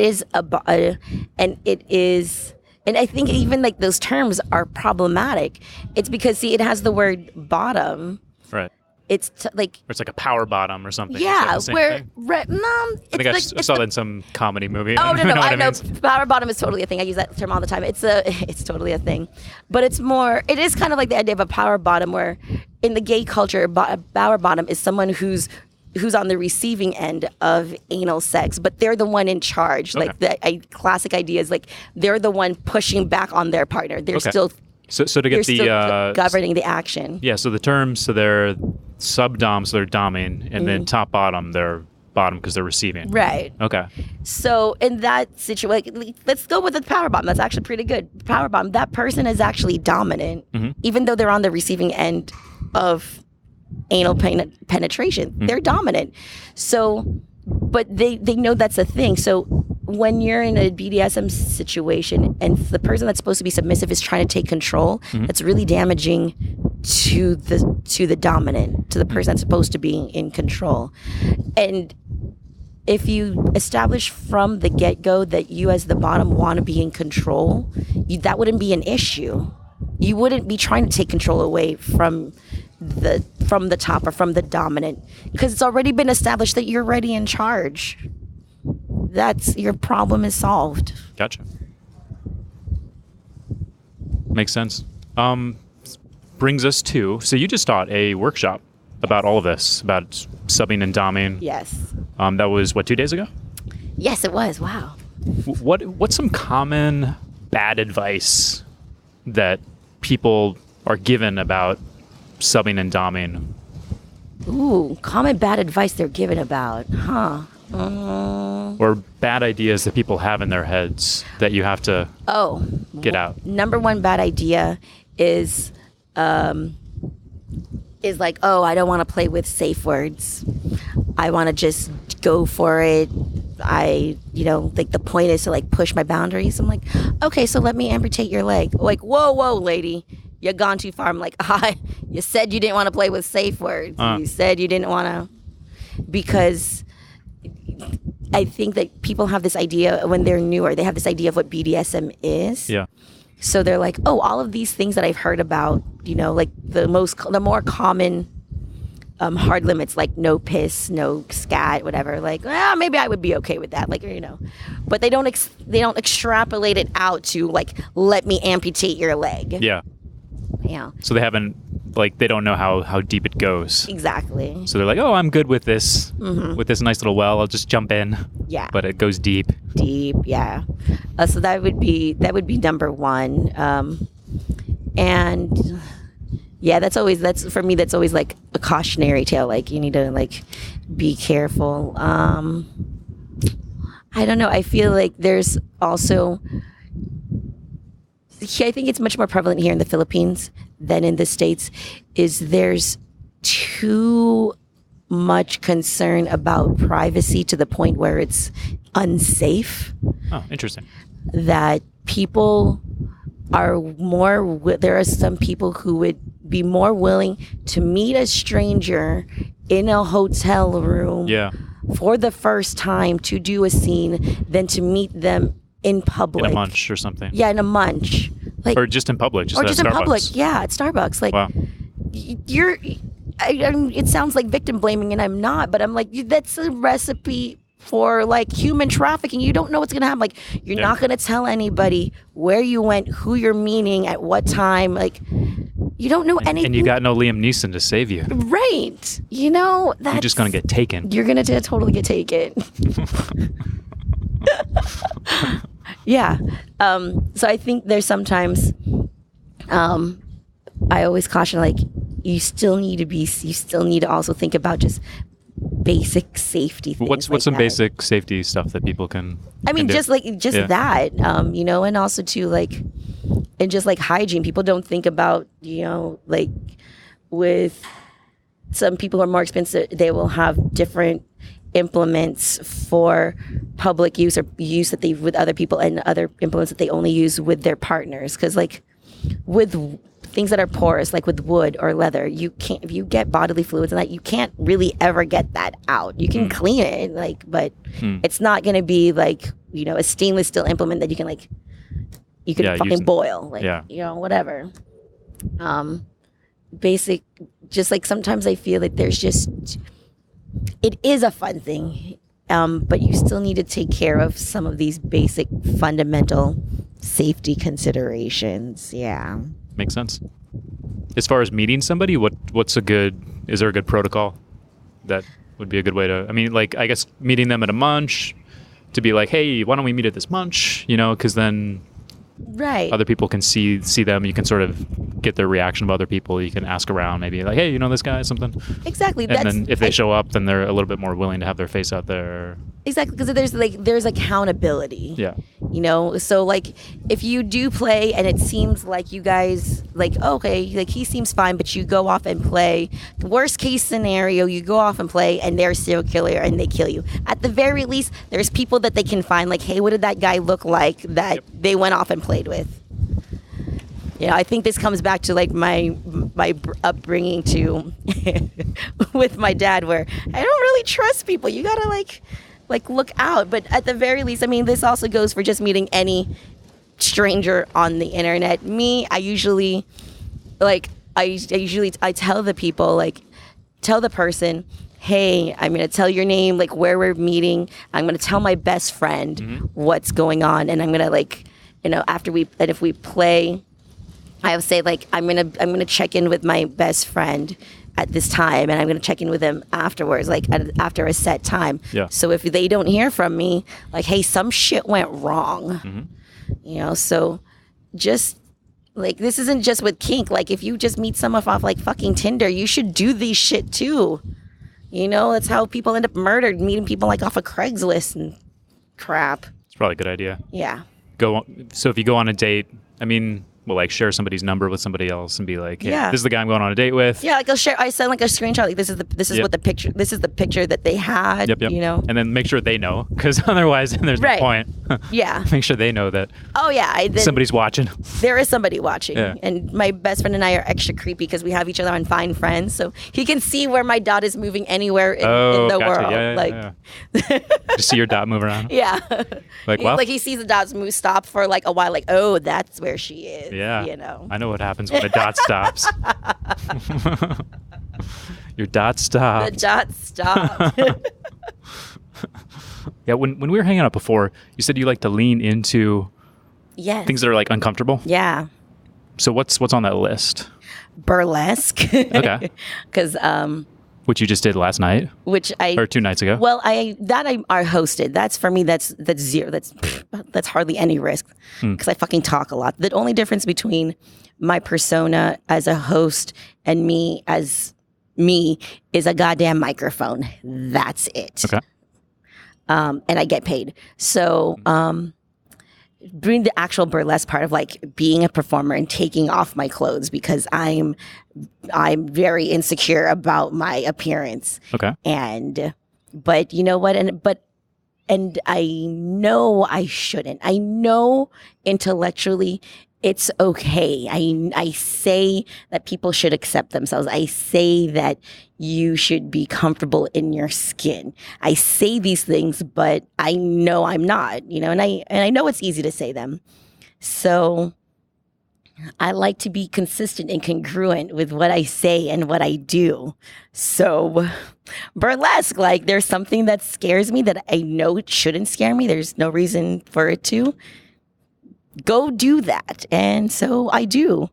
is and I think even like those terms are problematic. It's because, it has the word bottom. Right. It's or it's like a power bottom or something. Yeah, I think I saw that in some comedy movie. Oh, no, I know. Power bottom is totally a thing. I use that term all the time. It's totally a thing. But it is kind of like the idea of a power bottom, where in the gay culture, a power bottom is someone who's on the receiving end of anal sex, but they're the one in charge. Okay. Like the classic idea is like they're the one pushing back on their partner. They're still so to get the governing the action. Yeah. So the terms, so they're sub dom, so they're doming, and then top bottom, they're bottom because they're receiving. Right. Okay. So in that situation, let's go with the power bottom. That's actually pretty good. Power bottom. That person is actually dominant, even though they're on the receiving end of anal penetration. They're dominant. So, but they know that's a thing. So when you're in a BDSM situation and the person that's supposed to be submissive is trying to take control, that's really damaging to the dominant, to the person that's supposed to be in control. And if you establish from the get-go that you as the bottom want to be in control, that wouldn't be an issue. You wouldn't be trying to take control away from the top or from the dominant, because it's already been established that you're already in charge. That's your problem is solved. Gotcha. Makes sense. Brings us to, so you just taught a workshop about all of this, about subbing and doming. Yes. That was, 2 days ago? Yes, it was. Wow. What's some common bad advice that people are given about subbing and doming? Ooh, common bad advice they're given about, huh? Or bad ideas that people have in their heads that you have to get out. Number one bad idea is like, I don't want to play with safe words. I want to just go for it. Like the point is to like push my boundaries. I'm like, okay, so let me amputate your leg. Like, whoa, lady, you've gone too far. I'm like, you said you didn't want to play with safe words. You said you didn't want to, because I think that people have this idea when they're newer. They have this idea of what BDSM is. Yeah. So they're like, all of these things that I've heard about, like the more common hard limits, like no piss, no scat, whatever. Like, maybe I would be okay with that. Like, but they don't extrapolate it out to like, let me amputate your leg. Yeah. Yeah. So they haven't, like, they don't know how deep it goes. Exactly. So they're like, I'm good with this, with this nice little well. I'll just jump in. Yeah. But it goes deep. Deep, yeah. So that would be number one. And yeah, that's always like a cautionary tale. Like, you need to like be careful. I don't know. I feel like there's also, I think it's much more prevalent here in the Philippines than in the States, is there's too much concern about privacy to the point where it's unsafe. Oh, interesting. That people are there are some people who would be more willing to meet a stranger in a hotel room for the first time to do a scene than to meet them in public. In a munch or something. Yeah, in a munch. Like, or just in public. Just in public. Yeah, at Starbucks. Like, wow. It sounds like victim blaming, and I'm not, but I'm like, that's a recipe for like human trafficking. You don't know what's gonna happen. Like, you're not gonna tell anybody where you went, who you're meeting, at what time. Like, you don't know anything. And you got no Liam Neeson to save you. Right. You're just gonna get taken. You're gonna totally get taken. Yeah. So I think there's sometimes, I always caution, like, you still need to also think about just basic safety things. What's some basic safety stuff that people can? I mean, can just that, and also too, like, and just like hygiene. People don't think about, like, with some people who are more expensive, they will have different implements for public use or use that they with other people, and other implements that they only use with their partners. Because like with things that are porous, like with wood or leather, you can't, if you get bodily fluids and that, you can't really ever get that out. You can clean it, like, but it's not going to be like, a stainless steel implement that you can like, you could fucking boil, like, whatever. Basic, just like sometimes I feel like there's just, it is a fun thing, but you still need to take care of some of these basic fundamental safety considerations. Yeah. Makes sense. As far as meeting somebody, is there a good protocol that would be a good way to, I mean, like, I guess meeting them at a munch, to be like, hey, why don't we meet at this munch? Because then other people can see them. You can sort of get their reaction of other people. You can ask around, maybe like, hey, this guy, something. Exactly. And then if they show up, then they're a little bit more willing to have their face out there. Exactly, because there's accountability. Yeah. You know, so like if you do play and it seems like you guys like, okay, like he seems fine, but you go off and play, the worst case scenario, you go off and play and they're a serial killer and they kill you. At the very least, there's people that they can find like, hey, what did that guy look like that they went off and played with? You know, I think this comes back to like my upbringing too with my dad, where I don't really trust people. You gotta like look out. But at the very least, I mean, this also goes for just meeting any stranger on the internet. Me, I usually tell the people, like, tell the person, hey, I'm gonna tell your name, like where we're meeting. I'm gonna tell my best friend what's going on, and I'm gonna like, you know, if we play, I would say like I'm gonna check in with my best friend at this time, and I'm gonna check in with them afterwards, like after a set time. Yeah. So if they don't hear from me, like, hey, some shit went wrong. You know, so just like this isn't just with kink. Like if you just meet someone off like fucking Tinder, you should do these shit too. You know, that's how people end up murdered, meeting people like off of Craigslist and crap. It's probably a good idea. Yeah. So if you go on a date, I mean, we'll like share somebody's number with somebody else and be like, hey, this is the guy I'm going on a date with. Yeah, like I send like a screenshot, like this is what the picture, this is the picture that they had. Yep. You know, and then make sure they know, because otherwise there's no point. Yeah. Make sure they know that. Oh yeah, somebody's watching. There is somebody watching, yeah. And my best friend and I are extra creepy because we have each other on Find Friends, so he can see where my dot is moving anywhere in the world. Yeah. Just see your dot move around. Yeah. Like, well, like he sees the dots move, stop for like a while, like, oh, that's where she is. Yeah. You know. I know what happens when a dot stops. Your dot stopped. The dot stopped. Yeah, when we were hanging out before, you said you like to lean into things that are like uncomfortable. Yeah. So what's on that list? Burlesque. Okay. Because which you just did last night, or 2 nights ago. Well, I hosted. That's for me. That's zero. That's hardly any risk because I fucking talk a lot. The only difference between my persona as a host and me as me is a goddamn microphone. That's it. Okay. And I get paid. So, doing the actual burlesque part of like being a performer and taking off my clothes because I'm very insecure about my appearance. Okay. But you know what? And I know I shouldn't. I know intellectually it's okay. I say that people should accept themselves. I say that you should be comfortable in your skin. I say these things, but I know I'm not, you know, and I know it's easy to say them. So I like to be consistent and congruent with what I say and what I do. So burlesque, like there's something that scares me that I know it shouldn't scare me. There's no reason for it to. Go do that. And so I do.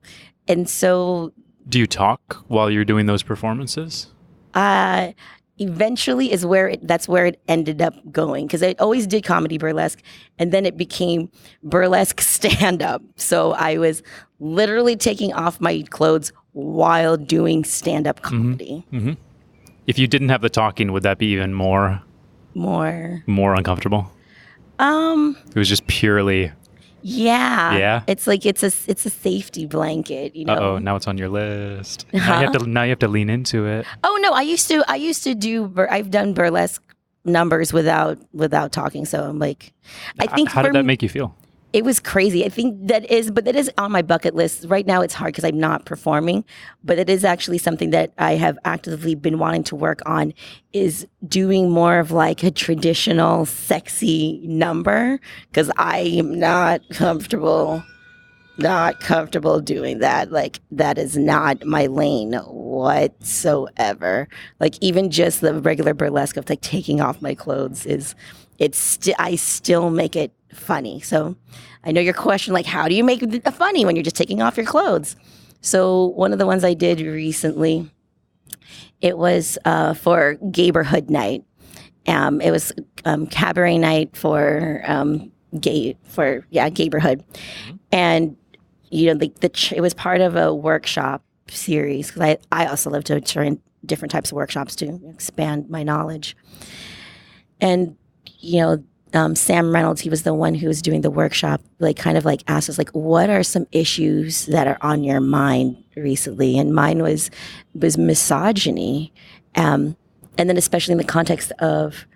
And so... Do you talk while you're doing those performances? Eventually that's where it ended up going. Because I always did comedy burlesque. And then it became burlesque stand-up. So I was literally taking off my clothes while doing stand-up comedy. Mm-hmm. If you didn't have the talking, would that be even more uncomfortable? It was just purely... Yeah. It's like it's a safety blanket, you know. Uh-oh, now it's on your list. Now you have to lean into it. Oh no, I used to do I've done burlesque numbers without talking, so I'm like I think how did that make you feel? It was crazy. I think that is on my bucket list. Right now it's hard because I'm not performing, but it is actually something that I have actively been wanting to work on, is doing more of like a traditional sexy number, because I am not comfortable doing that. Like that is not my lane whatsoever. Like even just the regular burlesque of like taking off my clothes I still make it funny. So I know your question, like, how do you make it funny when you're just taking off your clothes? So one of the ones I did recently, it was for Gayborhood night. It was cabaret night for Gayborhood. And, you know, it was part of a workshop series, because I also love to try different types of workshops to expand my knowledge. And, you know, Sam Reynolds, he was the one who was doing the workshop, like kind of like asked us like, what are some issues that are on your mind recently? And mine was misogyny. And then especially in the context of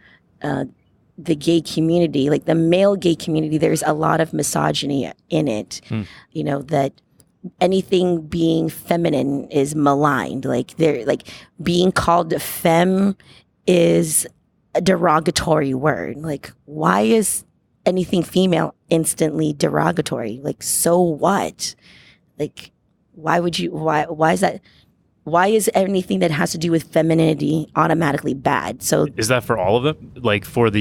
the gay community, like the male gay community, there's a lot of misogyny in it, that anything being feminine is maligned. Like they're like being called femme is a derogatory word. Like, why is anything female instantly derogatory? Like, so what? Like, why is that? Why is anything that has to do with femininity automatically bad? So is that for all of them? Like for what's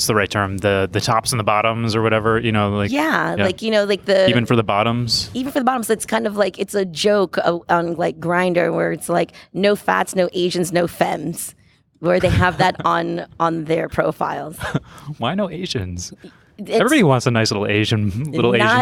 the right term? The tops and the bottoms or whatever, like even for the bottoms. Even for the bottoms, it's kind of like it's a joke on like Grindr where it's like no fats, no Asians, no femmes, where they have that on their profiles. Why no Asians? Everybody wants a nice little Asian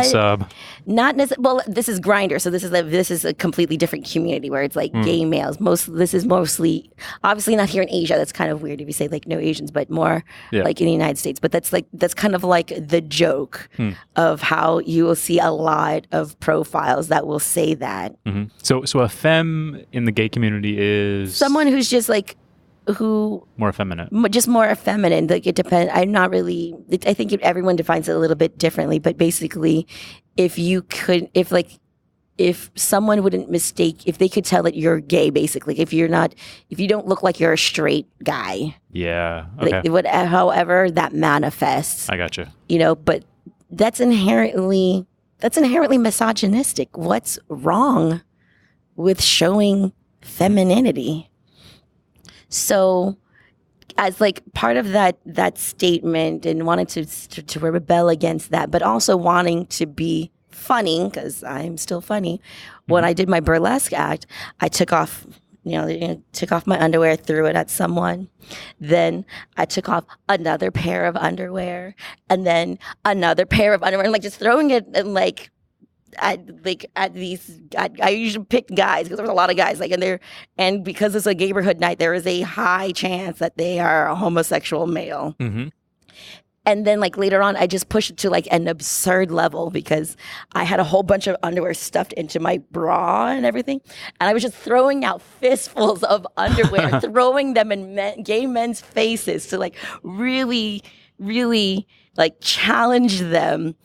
sub. Not necessarily. Well, this is Grindr, so this is a completely different community where it's like gay males. This is mostly obviously not here in Asia. That's kind of weird if you say like no Asians, but more like in the United States. But that's kind of like the joke of how you will see a lot of profiles that will say that. Mm-hmm. So a femme in the gay community is someone who's just like. Who more effeminate, just more effeminate. Like it depends. I'm not really. I think everyone defines it a little bit differently. But basically, if someone wouldn't mistake, if they could tell that you're gay, basically, if you don't look like you're a straight guy. Yeah. Okay. Like, however that manifests. I gotcha. But that's inherently misogynistic. What's wrong with showing femininity? So as like part of that statement and wanting to rebel against that, but also wanting to be funny, because I'm still funny. When I did my burlesque act, I took off my underwear, threw it at someone. Then I took off another pair of underwear and then another pair of underwear and like just throwing it and like I usually pick guys because there was a lot of guys and because it's a neighborhood night, there is a high chance that they are a homosexual male. Mm-hmm. And then like later on, I just pushed it to like an absurd level because I had a whole bunch of underwear stuffed into my bra and everything. And I was just throwing out fistfuls of underwear, throwing them in gay men's faces to like really, really like challenge them.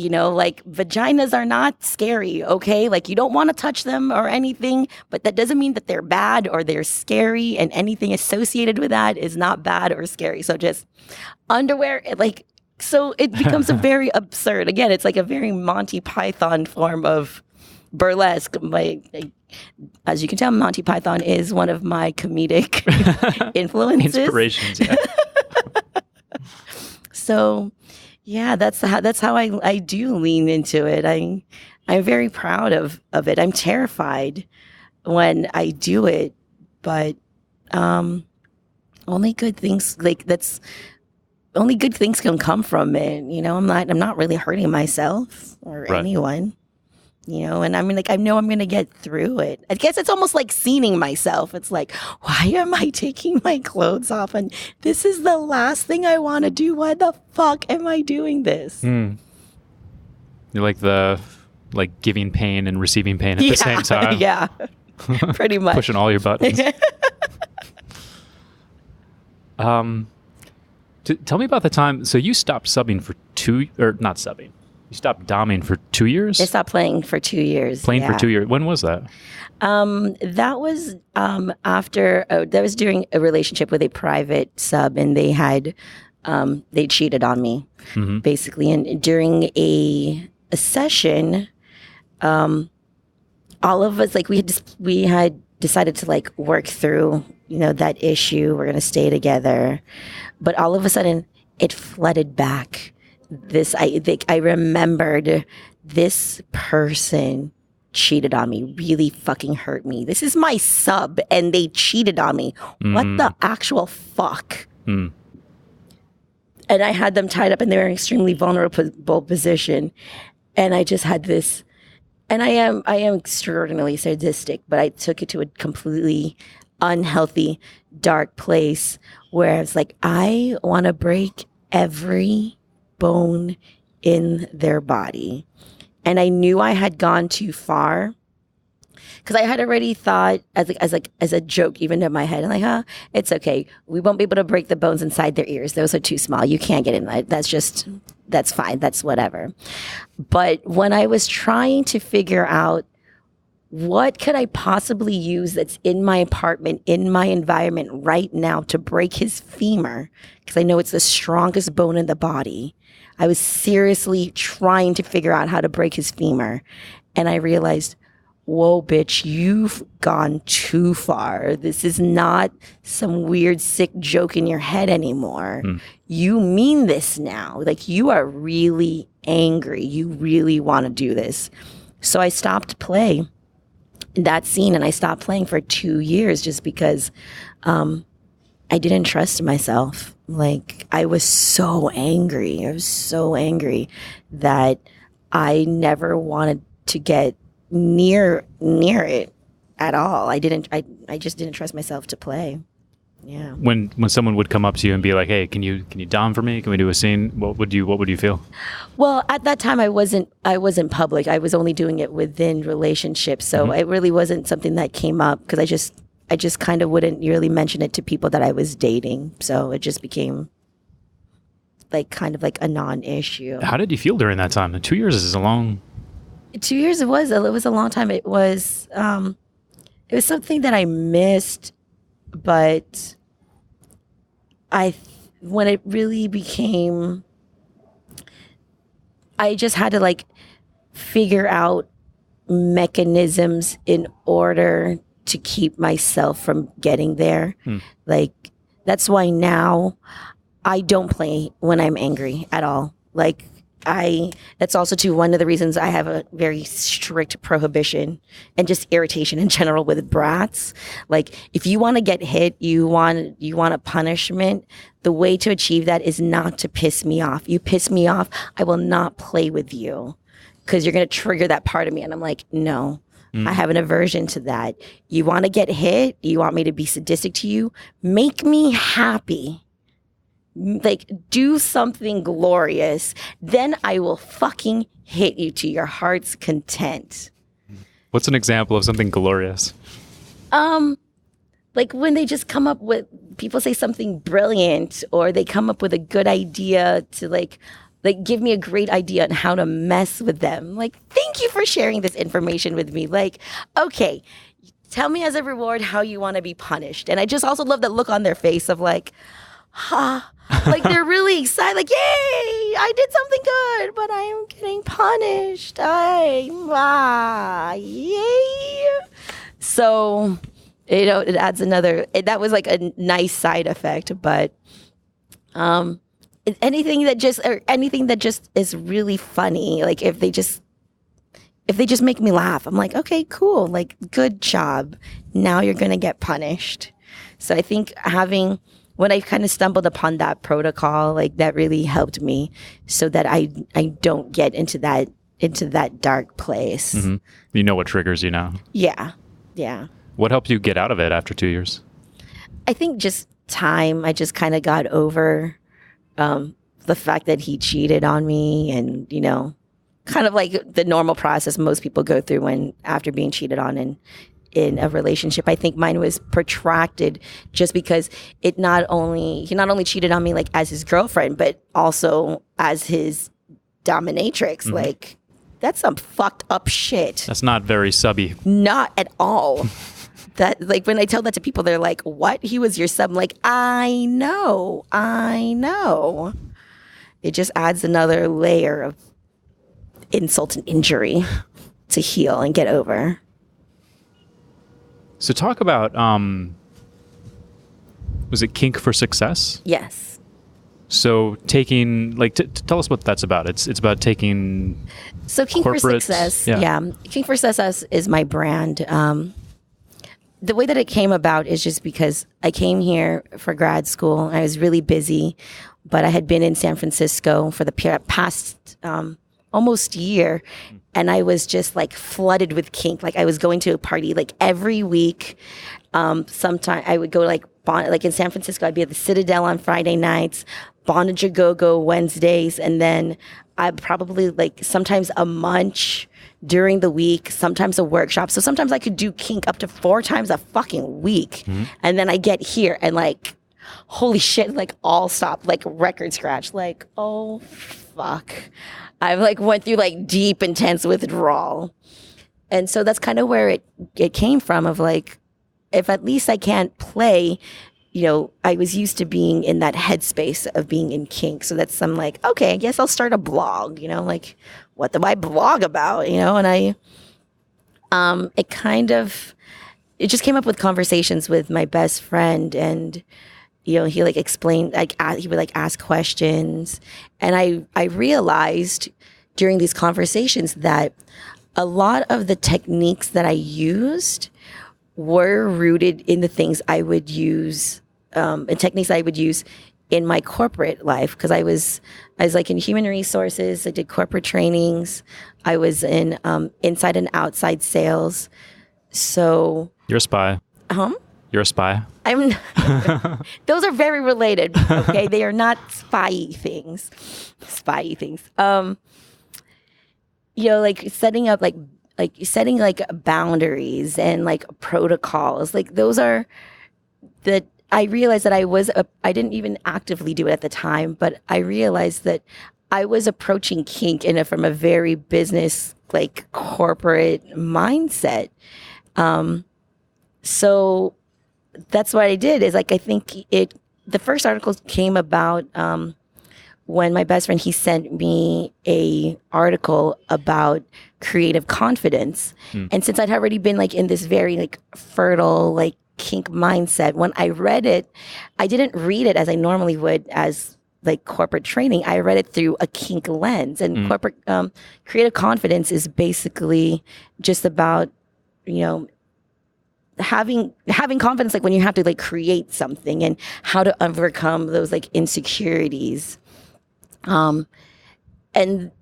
Like vaginas are not scary, okay? Like you don't want to touch them or anything, but that doesn't mean that they're bad or they're scary, and anything associated with that is not bad or scary. So just underwear, so it becomes a very absurd. Again, it's like a very Monty Python form of burlesque. As you can tell, Monty Python is one of my comedic influences. Inspirations, yeah. So... yeah, that's how I do lean into it. I'm very proud of it. I'm terrified when I do it, but only good things only good things can come from it. I'm not really hurting myself or anyone. And I mean, like, I know I'm going to get through it. I guess it's almost like seeing myself. It's like, why am I taking my clothes off? And this is the last thing I want to do. Why the fuck am I doing this? You're like giving pain and receiving pain at the same time. Yeah, pretty much. Pushing all your buttons. Tell me about the time. So you stopped subbing for not subbing. You stopped doming for 2 years? I stopped playing for 2 years. For 2 years. When was that? That was after, that was during a relationship with a private sub, and they cheated on me, basically. And during a session, all of us, like we had decided to like work through, that issue. We're going to stay together. But all of a sudden, it flooded back. I remembered this person cheated on me, really fucking hurt me. This is my sub and they cheated on me. What the actual fuck? And I had them tied up and they were in an extremely vulnerable position. And I just had this, and I am extraordinarily sadistic, but I took it to a completely unhealthy, dark place where it's like, I want to break every bone in their body. And I knew I had gone too far because I had already thought as a joke, even in my head, I'm like, it's okay. We won't be able to break the bones inside their ears. Those are too small. You can't get in there. That's fine. That's whatever. But when I was trying to figure out what could I possibly use that's in my apartment, in my environment right now to break his femur, because I know it's the strongest bone in the body. I was seriously trying to figure out how to break his femur. And I realized, whoa, bitch, you've gone too far. This is not some weird, sick joke in your head anymore. You mean this now. Like, you are really angry. You really want to do this. So I stopped play that scene, and I stopped playing for 2 years just because I didn't trust myself. Like, I was so angry. I was so angry that I never wanted to get near it at all. I just didn't trust myself to play. Yeah. When someone would come up to you and be like, "Hey, can you dom for me? Can we do a scene?" What would you feel? Well, at that time I wasn't public. I was only doing it within relationships. So it really wasn't something that came up because I just kind of wouldn't really mention it to people that I was dating. So it just became like kind of like a non-issue. How did you feel during that time? 2 years is a long 2 years. It was a long time. It was something that I missed, but when it really became, I just had to like figure out mechanisms in order to keep myself from getting there. Like, that's why now I don't play when I'm angry at all. Like, that's also too one of the reasons I have a very strict prohibition and just irritation in general with brats. Like, if you want to get hit, you want a punishment, the way to achieve that is not to piss me off. You piss me off, I will not play with you because you're going to trigger that part of me. And I'm like, no, I have an aversion to that. You want to get hit? You want me to be sadistic to you? Make me happy. Like, do something glorious, then I will fucking hit you to your heart's content. What's an example of something glorious? Like when they just come up with, people say something brilliant, or they come up with a good idea to like give me a great idea on how to mess with them. Like, thank you for sharing this information with me. Like, okay, tell me as a reward how you want to be punished. And I just also love that look on their face of like, like they're really excited, like, yay, I did something good, but I am getting punished. Yay. So, it adds another, that was like a nice side effect, but anything that just is really funny, like if they just make me laugh, I'm like, okay, cool, like, good job. Now you're going to get punished. So I think when I kind of stumbled upon that protocol, like, that really helped me so that I don't get into that dark place. Mm-hmm. You know what triggers you now. Yeah. What helped you get out of it after 2 years? I think just time. I just kind of got over the fact that he cheated on me, and, kind of like the normal process most people go through after being cheated on in a relationship. I think mine was protracted just because he not only cheated on me like as his girlfriend, but also as his dominatrix. Mm-hmm. Like, that's some fucked up shit. That's not very subby. Not at all. That, like, when I tell that to people, they're like, what? He was your sub? I'm like, I know. It just adds another layer of insult and injury to heal and get over. So talk about, was it Kink for Success? Yes. So taking, like, tell us what that's about. It's about taking So Kink for Success, yeah. Kink for Success is my brand. The way that it came about is just because I came here for grad school. I was really busy, but I had been in San Francisco for the past almost year, and I was just like flooded with kink. Like I was going to a party like every week. Sometime I would go like in San Francisco, I'd be at the Citadel on Friday nights, Bondage a Go-Go Wednesdays, and then I probably like sometimes a munch during the week, sometimes a workshop. So sometimes I could do kink up to 4 times a fucking week. And then I get here and like, holy shit, like all stop, like record scratch, like, oh fuck. I like went through like deep, intense withdrawal. And so that's kind of where it came from of like, if at least I can't play, you know, I was used to being in that headspace of being in kink. So that's some like, okay, I guess I'll start a blog, you know, like what do I blog about, you know? And it just came up with conversations with my best friend, and, you know, he like explained, like he would like ask questions. And I realized during these conversations that a lot of the techniques that I used were rooted in the things I would use, and techniques I would use in my corporate life. Because I was like in human resources, I did corporate trainings, I was in inside and outside sales. So you're a spy. You're a spy. Those are very related. Okay, they are not spy-y things. You know, like setting boundaries and like protocols. Like those are that I realized that I didn't even actively do it at the time, but I realized that I was approaching kink from a very business, like corporate mindset. So that's what I did is like, I think the first article came about, when my best friend, he sent me a article about creative confidence. And since I'd already been like in this very like fertile, like kink mindset, when I read it, I didn't read it as I normally would as like corporate training. I read it through a kink lens, and corporate creative confidence is basically just about, you know, having confidence, like when you have to like create something and how to overcome those like insecurities. And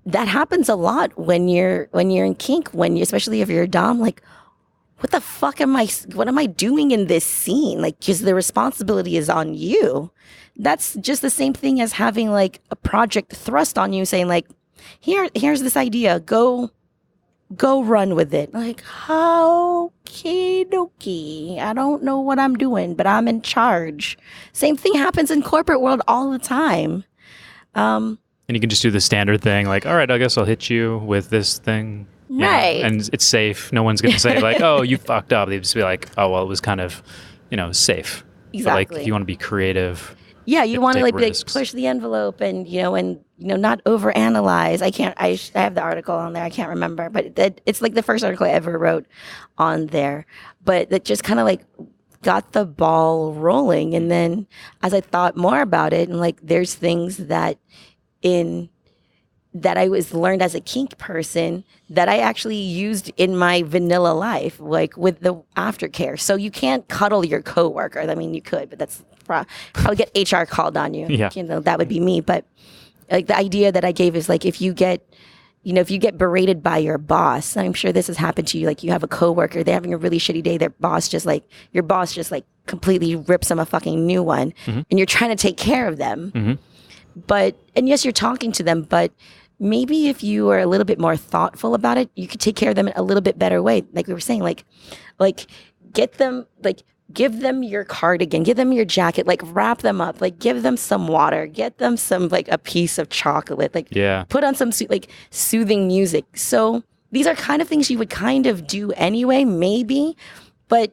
that happens a lot when you're in kink, especially if you're a dom, like, what the fuck what am I doing in this scene? Like, because the responsibility is on you. That's just the same thing as having like a project thrust on you saying like, here's this idea, go run with it. Like, okie dokie. I don't know what I'm doing, but I'm in charge. Same thing happens in corporate world all the time. And you can just do the standard thing, like, all right, I guess I'll hit you with this thing. Right. Know, and it's safe. No one's going to say, like, oh, you fucked up. They'd just be like, oh, well, it was kind of, you know, safe. Exactly. But, like, if you want to be creative. Yeah, you want to, like push the envelope and, not overanalyze. I have the article on there. I can't remember. But it's, like, the first article I ever wrote on there. But that just kind of, like, got the ball rolling. And then as I thought more about it, and, like, there's things that I was learned as a kink person that I actually used in my vanilla life, like with the Aftercare. So you can't cuddle your coworker. I mean, you could, but that's probably get HR called on you. Yeah. That would be me. But like the idea that I gave is like, if you get berated by your boss, I'm sure this has happened to you. Like you have a coworker, they're having a really shitty day. Your boss just completely rips them a fucking new one, and you're trying to take care of them. And yes, you're talking to them, but maybe if you are a little bit more thoughtful about it, you could take care of them in a little bit better way. Like we were saying, like get them, like give them your cardigan, give them your jacket, like wrap them up, like give them some water, get them some, like a piece of chocolate, like put on some soothing music. So these are kind of things you would kind of do anyway, maybe, but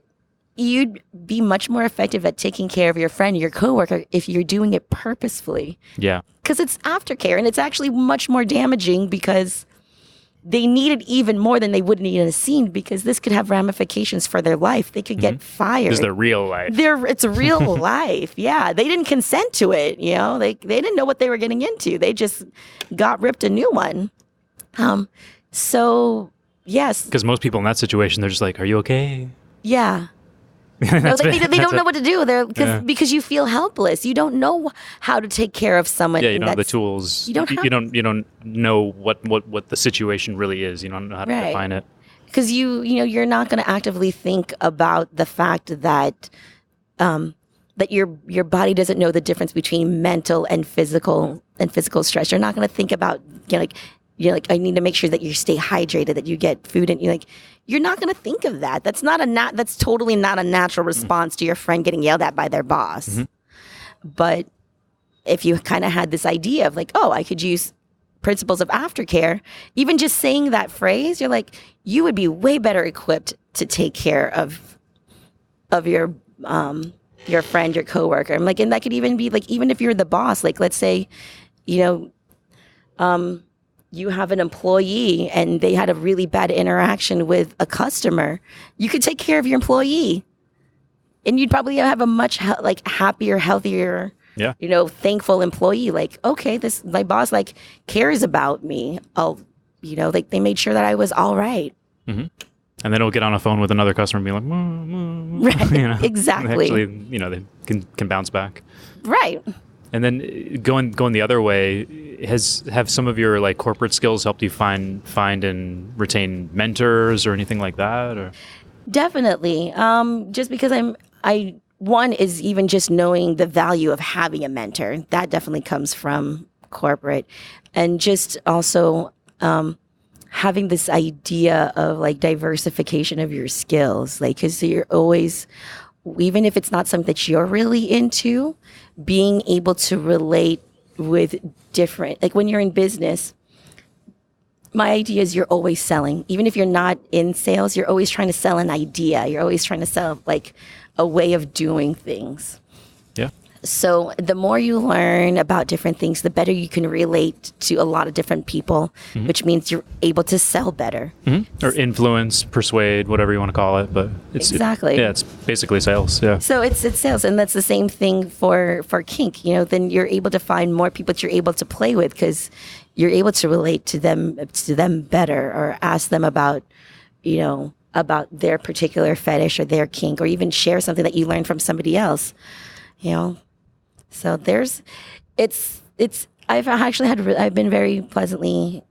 you'd be much more effective at taking care of your friend, your coworker, if you're doing it purposefully. Yeah. Because it's aftercare, and it's actually much more damaging because they need it even more than they would need in a scene, because this could have ramifications for their life. They could get fired. It's their real life. It's real life. Yeah. They didn't consent to it. They didn't know what they were getting into. They just got ripped a new one. So, yes. Because most people in that situation, they're just like, are you okay? Yeah. They don't know what to do. Because you feel helpless. You don't know how to take care of someone. Yeah, you don't have the tools. You don't know what the situation really is. You don't know how to define it. Because you're not going to actively think about the fact that that your body doesn't know the difference between mental and physical stress. You're not going to think about I need to make sure that you stay hydrated, that you get food, and you're not going to think of that. That's totally not a natural response to your friend getting yelled at by their boss. Mm-hmm. But if you kind of had this idea of I could use principles of aftercare, even just saying that phrase, you're like, you would be way better equipped to take care of your friend, your coworker. I'm like, and that could even be even if you're the boss, let's say, you have an employee and they had a really bad interaction with a customer, you could take care of your employee, and you'd probably have a much happier, healthier, thankful employee. Okay, my boss cares about me. They made sure that I was all right. Mm-hmm. And then it'll get on a phone with another customer and be like, right, exactly. Actually, they can bounce back. Right. And then going the other way, have some of your corporate skills helped you find and retain mentors or anything like that? Or? Definitely. Just because one is even just knowing the value of having a mentor. That definitely comes from corporate. And just also having this idea of diversification of your skills, because you're always, even if it's not something that you're really into, being able to relate with different, when you're in business, my idea is you're always selling. Even if you're not in sales, you're always trying to sell an idea. You're always trying to sell a way of doing things. Yeah. So the more you learn about different things, the better you can relate to a lot of different people, mm-hmm. which means you're able to sell better. Mm-hmm. Or influence, persuade, whatever you want to call it. But exactly. It's basically sales. Yeah. So it's sales. And that's the same thing for Kink. Then you're able to find more people that you're able to play with because you're able to relate to them better, or ask them about their particular fetish or their kink, or even share something that you learned from somebody else. So I've been very pleasantly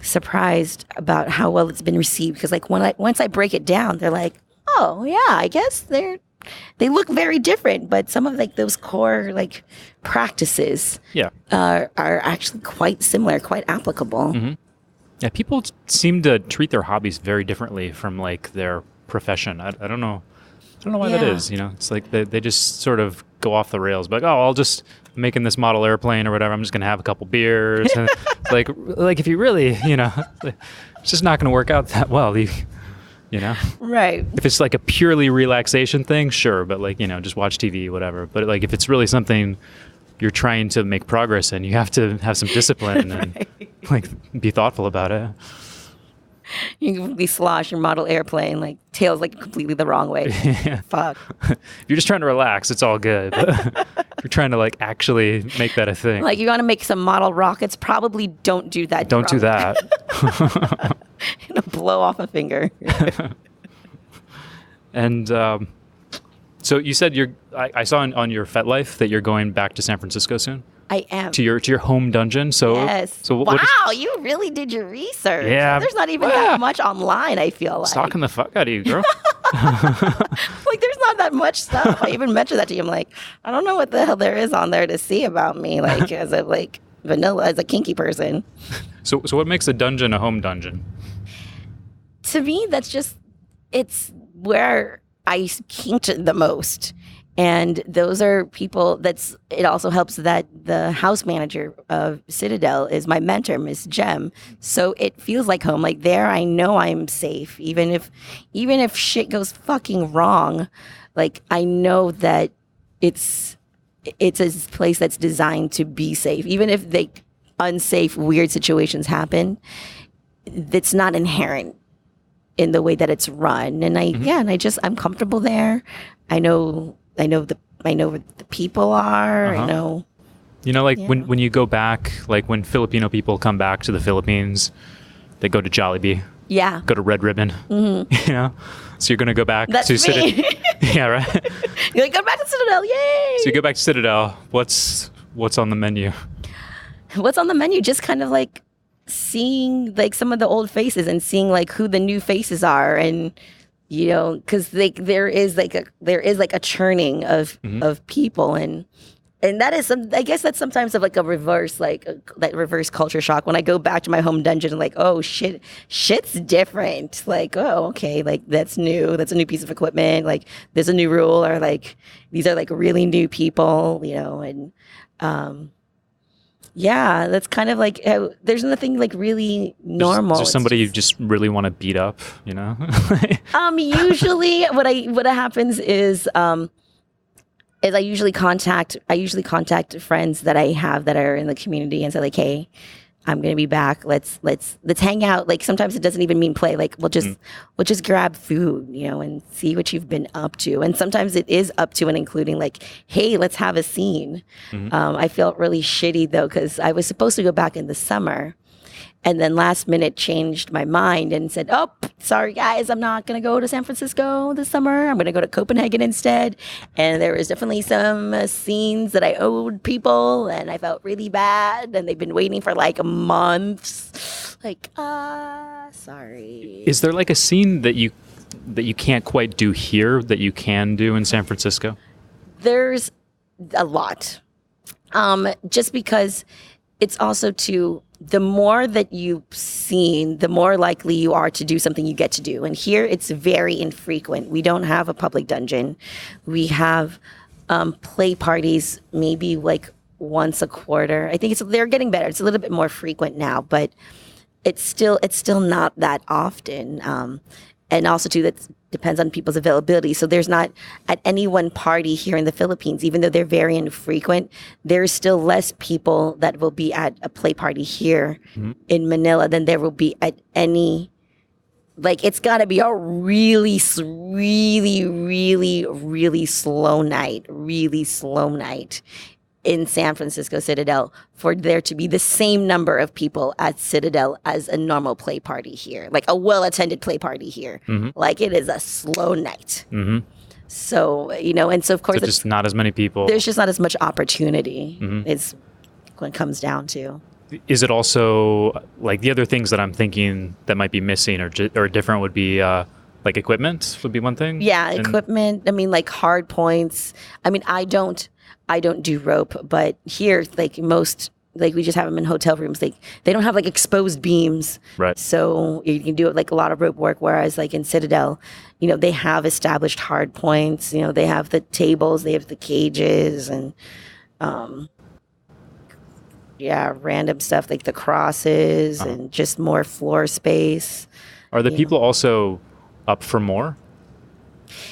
surprised about how well it's been received, because once I break it down, they're like, oh yeah, I guess they look very different, but some of those core practices are actually quite similar, quite applicable. Mm-hmm. Yeah, people seem to treat their hobbies very differently from their profession. I don't know. I don't know why that is. It's they just sort of go off the rails. But I'll just making this model airplane or whatever. I'm just gonna have a couple beers. And if you really, it's just not gonna work out that well. Right. If it's a purely relaxation thing, sure. But just watch TV, whatever. But if it's really something you're trying to make progress in, you have to have some discipline and be thoughtful about it. You can completely slosh your model airplane, tails completely the wrong way. Yeah. Fuck. If you're just trying to relax, it's all good. But if you're trying to actually make that a thing. You want to make some model rockets, probably don't do that. Don't do that. It'll blow off a finger. And so you said I saw on your FetLife that you're going back to San Francisco soon. I am. To your home dungeon. So yes. So wow, you really did your research. Yeah. There's not even that much online, I feel like. Stalking the fuck out of you, girl. There's not that much stuff. I even mentioned that to you. I'm like, I don't know what the hell there is on there to see about me, as a vanilla, as a kinky person. So what makes a dungeon a home dungeon? To me, it's where I kinked the most. And those are people it also helps that the house manager of Citadel is my mentor, Miss Jem. So it feels like home. There, I know I'm safe. Even if shit goes fucking wrong, I know that it's a place that's designed to be safe. Even if unsafe, weird situations happen, it's not inherent in the way that it's run. And I'm comfortable there. I know where the people are. Uh-huh. I know. When you go back, when Filipino people come back to the Philippines, they go to Jollibee. Yeah. Go to Red Ribbon. You know? So you're going to go back That's to me. Citadel. Yeah, right? You're like, go back to Citadel. Yay. So you go back to Citadel. What's on the menu? What's on the menu? Just kind of like seeing like some of the old faces and seeing like who the new faces are, and you know, because like there is like a churning of people, and that is I guess that's sometimes of like a reverse that reverse culture shock when I go back to my home dungeon and like, oh shit's different, like, oh okay, like that's new, that's a new piece of equipment, like there's a new rule, or like these are like really new people, you know, and yeah, that's kind of like there's nothing like really normal. There's somebody you just really want to beat up, you know? Usually what happens is I usually contact friends that I have that are in the community and say like, hey, I'm gonna be back. Let's hang out. Like sometimes it doesn't even mean play. Like we'll just grab food, you know, and see what you've been up to. And sometimes it is up to and including like, hey, let's have a scene. I felt really shitty though because I was supposed to go back in the summer, and then last minute changed my mind and said, oh, sorry guys, I'm not going to go to San Francisco this summer. I'm going to go to Copenhagen instead. And there was definitely some scenes that I owed people, and I felt really bad. And they've been waiting for like months. Like, sorry. Is there like a scene that you can't quite do here that you can do in San Francisco? There's a lot. Just because it's also the more that you've seen, the more likely you are to do something you get to do. And here it's very infrequent. We don't have a public dungeon. We have play parties maybe like once a quarter. I think they're getting better. It's a little bit more frequent now, but it's still not that often. And also too, that depends on people's availability. So there's not at any one party here in the Philippines, even though they're very infrequent, there's still less people that will be at a play party here in Manila than there will be at any, like it's got to be a really, really, really, really slow night in San Francisco Citadel for there to be the same number of people at Citadel as a normal play party here, like a well-attended play party here. Like it is a slow night. So, you know, and so of course, so just not as many people. There's just not as much opportunity is what it comes down to. Is it also like the other things that I'm thinking that might be missing or different would be like equipment would be one thing? Yeah, equipment. I mean, like hard points. I mean, I don't do rope, but here, like most, like we just have them in hotel rooms. Like they don't have like exposed beams, right? So you can do like a lot of rope work. Whereas like in Citadel, you know, they have established hard points. You know, they have the tables, they have the cages, and random stuff like the crosses and just more floor space. Are the people also up for more?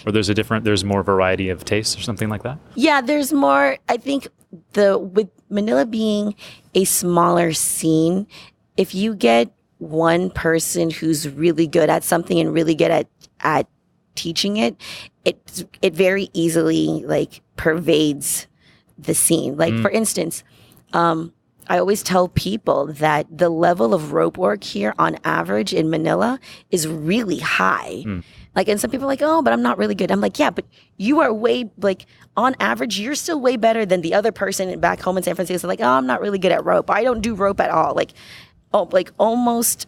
Or there's more variety of tastes or something like that? Yeah, there's more. I think with Manila being a smaller scene, if you get one person who's really good at something and really good at teaching it very easily like pervades the scene. Like for instance, I always tell people that the level of rope work here on average in Manila is really high. Like, and some people are like, oh, but I'm not really good. I'm like, yeah, but you are way, like, on average, you're still way better than the other person back home in San Francisco. Like, oh, I'm not really good at rope. I don't do rope at all. Like, almost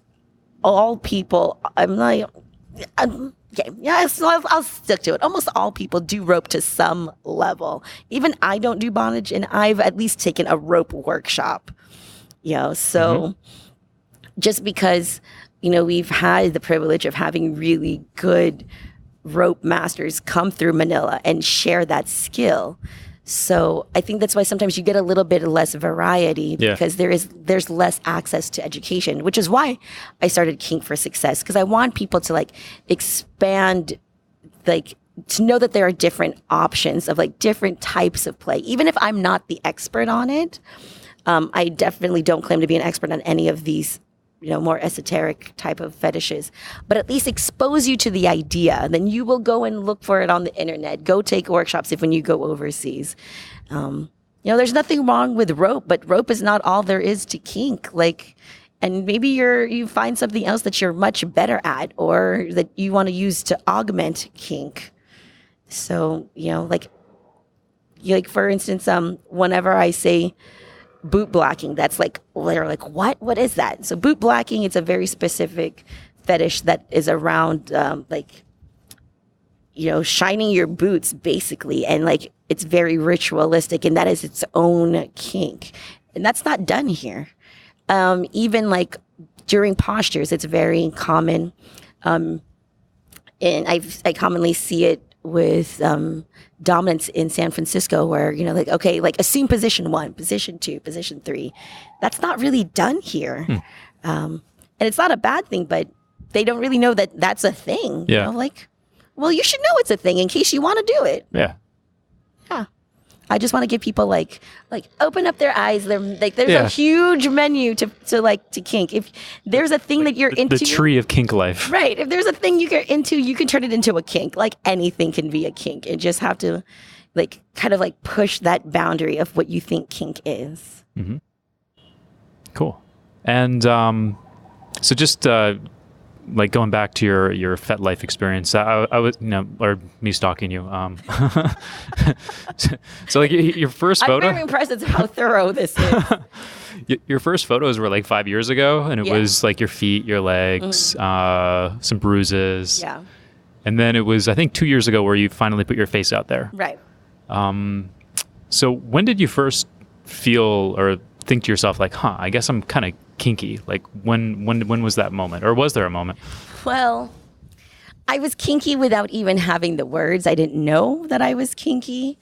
all people, so I'll stick to it. Almost all people do rope to some level. Even I don't do bondage, and I've at least taken a rope workshop. You know, so just because, you know, we've had the privilege of having really good rope masters come through Manila and share that skill. So I think that's why sometimes you get a little bit less variety because there's less access to education, which is why I started Kink for Success, because I want people to like expand, like to know that there are different options of like different types of play. Even if I'm not the expert on it, I definitely don't claim to be an expert on any of these, you know, more esoteric type of fetishes, but at least expose you to the idea. Then you will go and look for it on the internet. Go take workshops when you go overseas. You know, there's nothing wrong with rope, but rope is not all there is to kink. Like, and maybe you find something else that you're much better at, or that you want to use to augment kink. So, like for instance, whenever I say boot blacking, that's like, they're like, what is that? So boot blacking, it's a very specific fetish that is around shining your boots basically, and like it's very ritualistic, and that is its own kink, and that's not done here. Even like during postures, it's very common, and I commonly see it with dominance in San Francisco, where like assume position 1, position 2, position 3. That's not really done here, and it's not a bad thing, but they don't really know that that's a thing. Yeah. Well, you should know it's a thing in case you want to do it. Yeah. Yeah. I just want to give people like open up their eyes. There's a huge menu to kink. If there's a thing that you're into, the tree of kink life. Right. If there's a thing you get into, you can turn it into a kink. Like anything can be a kink. You just have to kind of push that boundary of what you think kink is. Mm-hmm. Cool. And so just going back to your FetLife experience, I was, or me stalking you. So your first photo. I'm very impressed at how thorough this is. Your first photos were 5 years ago, and it was your feet, your legs, some bruises. Yeah. And then it was, I think, 2 years ago where you finally put your face out there. Right. So when did you first feel or think to yourself I guess I'm kind of kinky? When was that moment, or was there a moment? Well, I was kinky without even having the words. I didn't know that I was kinky.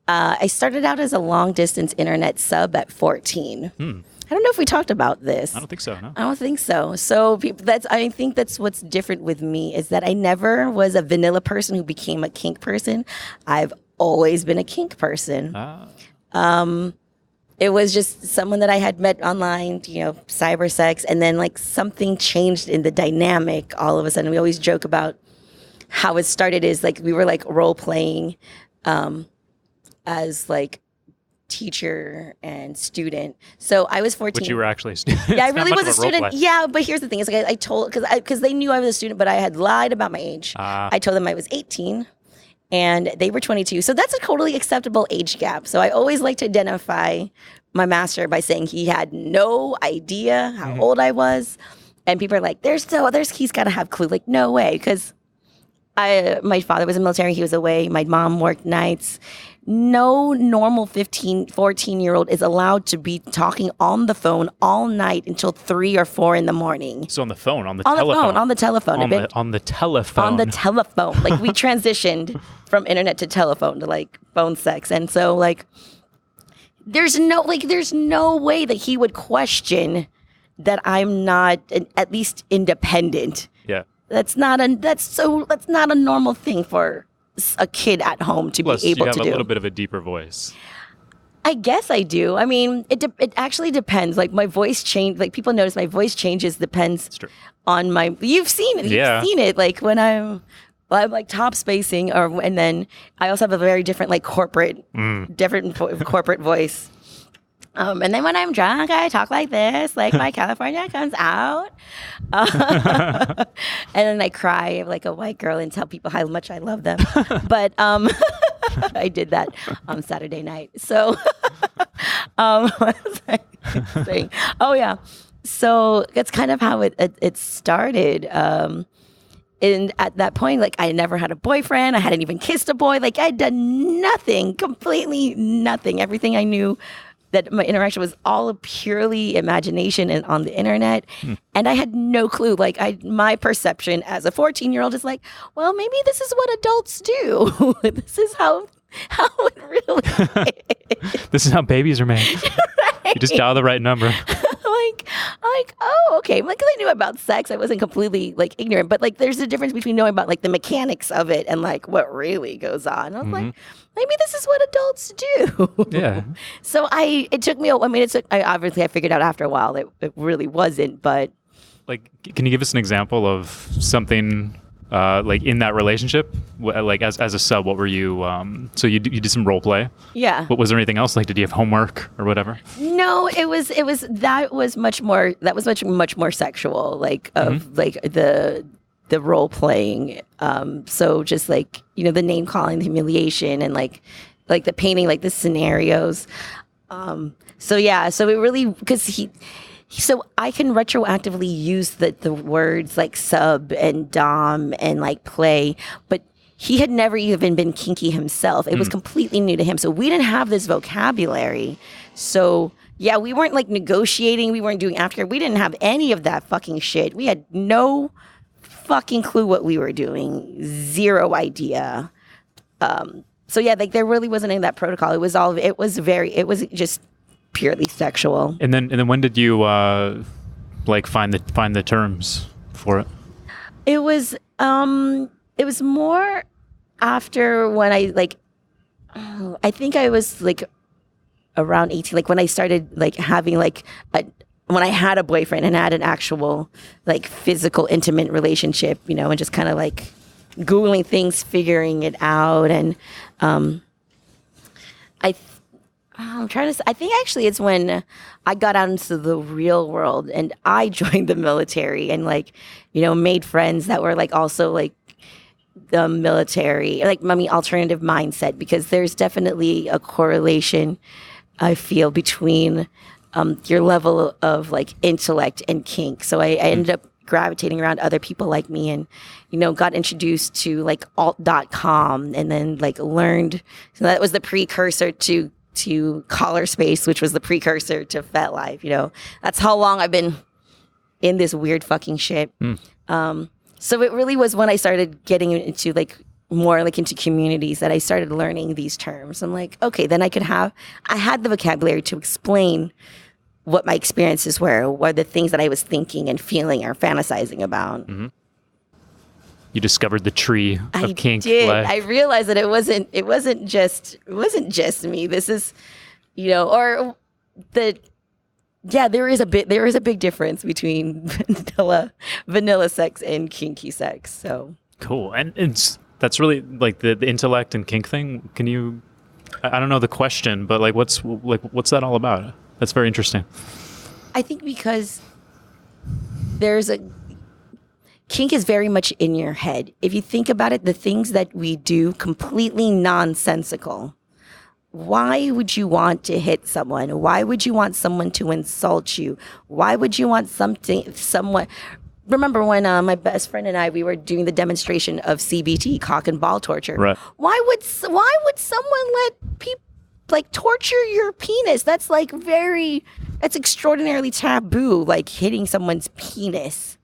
I started out as a long distance internet sub at 14. I don't know if we talked about this. I don't think so. No, I don't think so. So I think that's what's different with me, is that I never was a vanilla person who became a kink person. I've always been a kink person. It was just someone that I had met online, cyber sex, and then something changed in the dynamic all of a sudden. We always joke about how it started is we were role playing as teacher and student. So I was 14. But you were actually a student. Yeah, I really was a student. Yeah, but here's the thing: is I told because they knew I was a student, but I had lied about my age. I told them I was 18. And they were 22. So that's a totally acceptable age gap. So I always like to identify my master by saying he had no idea how old I was. And people are like, he's got to have clue. No way. Because my father was in the military. He was away. My mom worked nights. No normal 14-year-old is allowed to be talking on the phone all night until 3 or 4 in the morning. So on the phone, on the telephone. On the telephone. On the telephone. We transitioned from internet to telephone to phone sex. And so there's no way that he would question that I'm not at least independent. Yeah. That's not a normal thing for a kid at home to Plus, be able to do. you have a little bit of a deeper voice. I guess I do. I mean, it actually depends. My voice change. People notice my voice changes depends on my. You've seen it. You've seen it. When I'm top spacing, and then I also have a very different corporate voice. And then when I'm drunk, I talk like this, my California comes out. And then I cry like a white girl and tell people how much I love them. But I did that on Saturday night. So, what was I saying? Oh, yeah. So that's kind of how it started. And at that point, I never had a boyfriend. I hadn't even kissed a boy. I'd done nothing, completely nothing. Everything I knew that my interaction was all purely imagination and on the internet. And I had no clue. My perception as a 14-year-old is well, maybe this is what adults do. This is how it really is. This is how babies are made. Right. You just dial the right number. Oh, okay. I knew about sex. I wasn't completely ignorant, but there's a difference between knowing about the mechanics of it and what really goes on. I was maybe this is what adults do. Yeah. So I figured out after a while that it really wasn't, but. Can you give us an example of something like in that relationship, like as a sub, what were you? So you did some role play. Yeah. But was there anything else? Like, did you have homework or whatever? No, it was much more sexual, like of like the role playing. So just like, the name calling, the humiliation, and like the painting, like the scenarios. So it really, because so I can retroactively use the words like sub and dom and like play, but he had never even been kinky himself. It was completely new to him. So we didn't have this vocabulary. So yeah, we weren't like negotiating. We weren't doing aftercare. We didn't have any of that fucking shit. We had no fucking clue what we were doing. Zero idea. So yeah, like there really wasn't any of that protocol. It was just purely sexual. And then when did you like find the terms for it? It was more after when I think I was like around 18, like when I started like having like when I had a boyfriend and had an actual like physical intimate relationship, and just kind of like Googling things, figuring it out. And I think actually it's when I got out into the real world and I joined the military and like, made friends that were like also like the military, like alternative mindset, because there's definitely a correlation, I feel, between your level of like intellect and kink. So I ended up gravitating around other people like me and, got introduced to like alt.com and then like learned. So that was the precursor to Collar Space, which was the precursor to FetLife. That's how long I've been in this weird fucking shit. So it really was when I started getting into like more like into communities that I started learning these terms. I'm like, okay, then I had the vocabulary to explain what my experiences were, what the things that I was thinking and feeling or fantasizing about. Mm-hmm. You discovered the tree of kink. I did. I realized that it wasn't just me. This is, there is a big difference between vanilla sex and kinky sex. So cool. And that's really like the intellect and kink thing. Can you, I don't know the question, but like what's that all about? That's very interesting. I think because kink is very much in your head. If you think about it, the things that we do, completely nonsensical. Why would you want to hit someone? Why would you want someone to insult you? Why would you want someone? Remember when my best friend and I, we were doing the demonstration of CBT, cock and ball torture. Right. Why would someone let people like torture your penis? That's like that's extraordinarily taboo, like hitting someone's penis.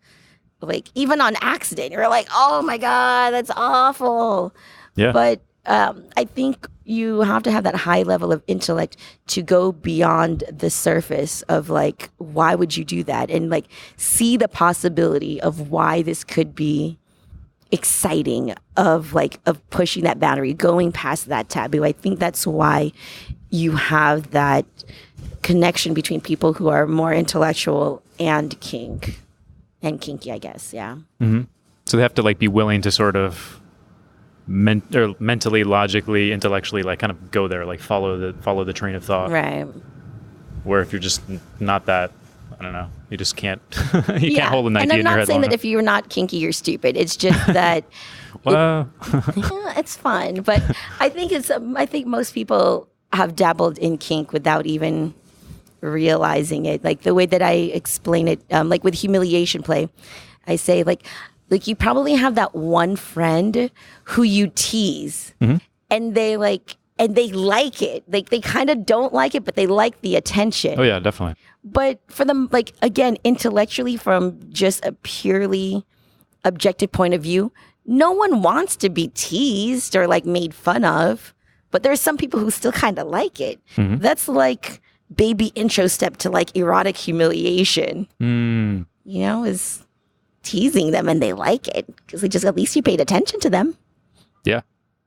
Like even on accident, you're like, oh my God, that's awful. Yeah. But I think you have to have that high level of intellect to go beyond the surface of like, why would you do that? And like see the possibility of why this could be exciting, of pushing that boundary, going past that taboo. I think that's why you have that connection between people who are more intellectual and kinky, I guess. Yeah. Mm-hmm. So they have to like be willing to sort of mentally, logically, intellectually, like kind of go there, like follow the train of thought. Right. Where if you're just not that, I don't know, you just can't can't hold an idea in your head. And I'm not saying that if you're not kinky, you're stupid. It's just that it's fun. But I think most people have dabbled in kink without even realizing it. Like the way that I explain it, like with humiliation play, I say like you probably have that one friend who you tease, mm-hmm. and they like it. Like they kind of don't like it, but they like the attention. Oh yeah, definitely. But for them, like again, intellectually, from just a purely objective point of view, no one wants to be teased or like made fun of. But there's some people who still kind of like it. Mm-hmm. That's like baby intro step to like erotic humiliation. Is teasing them, and they like it because they just, at least you paid attention to them. Yeah.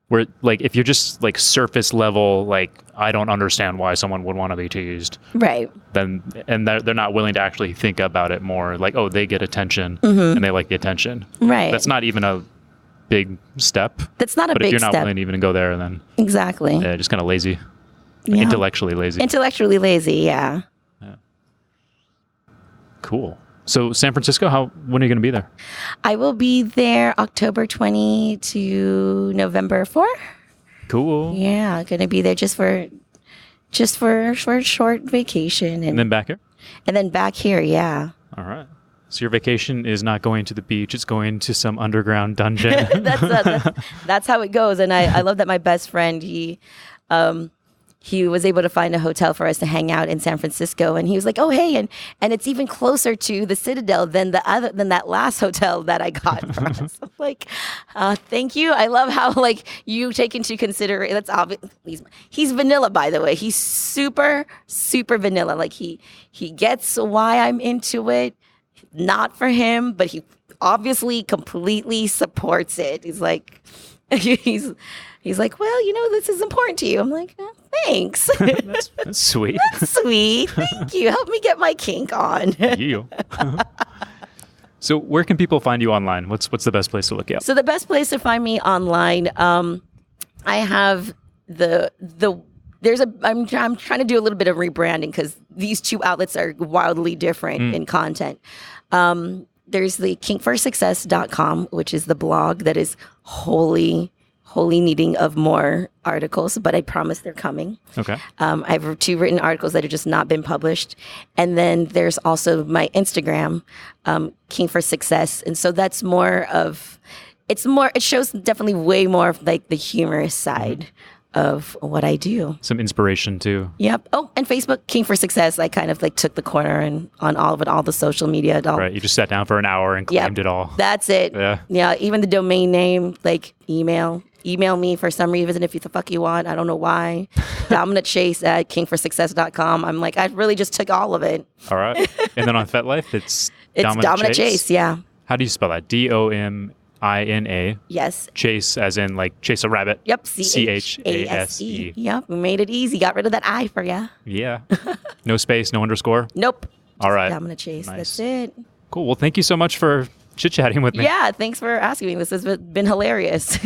Where like if you're just like surface level, like I don't understand why someone would want to be teased. Right. Then they're not willing to actually think about it more. Like, oh, they get attention, mm-hmm. and they like the attention. Right. That's not even big step. That's not a but big if you're not step. willing to even go there, then Exactly. just kind of lazy, Yeah. intellectually lazy. Intellectually lazy, yeah. Cool. So San Francisco, when are you going to be there? I will be there October 20 to November 4. Cool. Yeah, going to be there just for a short vacation. And then back here? And then back here, yeah. All right. So your vacation is not going to the beach, it's going to some underground dungeon. That's how it goes. And I love that my best friend, he was able to find a hotel for us to hang out in San Francisco, and he was like, "Oh, hey, and it's even closer to the Citadel than that last hotel that I got for us." I'm like, "Thank you." I love how like you take into consideration. That's obvious. He's vanilla, by the way. He's super vanilla. Like he gets why I'm into it. Not for him, but he obviously completely supports it. He's like, he's like, "Well, this is important to you." I'm like, "Thanks." That's sweet. That's sweet. Thank you. Help me get my kink on. You. So where can people find you online? What's the best place to look at? So the best place to find me online, I have I'm trying to do a little bit of rebranding because these two outlets are wildly different in content. There's the kinkforsuccess.com, which is the blog that is wholly needing of more articles, but I promise they're coming. Okay. I have 2 written articles that have just not been published. And then there's also my Instagram, Kink for Success. And so that's it shows definitely way more of like the humorous side of what I do. Some inspiration too. Yep. Oh, and Facebook, Kink for Success. I kind of like took the corner and on all of it, all the social media. Right. You just sat down for an hour and claimed it all. That's it. Yeah. Yeah. Even the domain name, like email me for some reason if you the fuck you want. I don't know why. Domina Chase at kinkforsuccess.com. I'm like, I really just took all of it. All right. And then on FetLife, it's Domina Chase. Yeah. How do you spell that? Domina. Yes. Chase, as in like chase a rabbit. Yep. Chase. Yep. We made it easy. Got rid of that I for you. Yeah. No space, no underscore. Nope. All right. Domina Chase. Nice. That's it. Cool. Well, thank you so much for chit-chatting with me. Yeah. Thanks for asking me. This has been hilarious.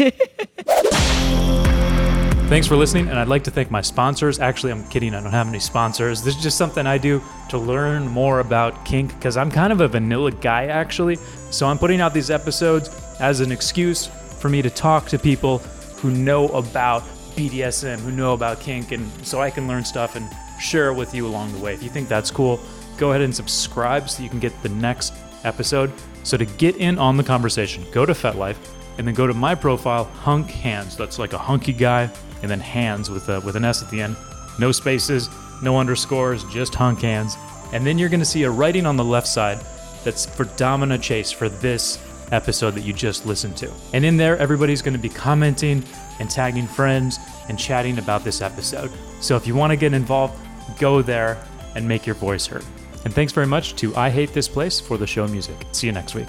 Thanks for listening, and I'd like to thank my sponsors. Actually, I'm kidding. I don't have any sponsors. This is just something I do to learn more about kink because I'm kind of a vanilla guy, actually. So I'm putting out these episodes as an excuse for me to talk to people who know about BDSM, who know about kink, and so I can learn stuff and share it with you along the way. If you think that's cool, go ahead and subscribe so you can get the next episode. So to get in on the conversation, go to FetLife and then go to my profile, Hunk Hands. That's like a hunky guy, and then hands with an S at the end. No spaces, no underscores, just Hunk Hands. And then you're going to see a writing on the left side that's for Domina Chase for this episode that you just listened to. And in there, everybody's going to be commenting and tagging friends and chatting about this episode. So if you want to get involved, go there and make your voice heard. And thanks very much to I Hate This Place for the show music. See you next week.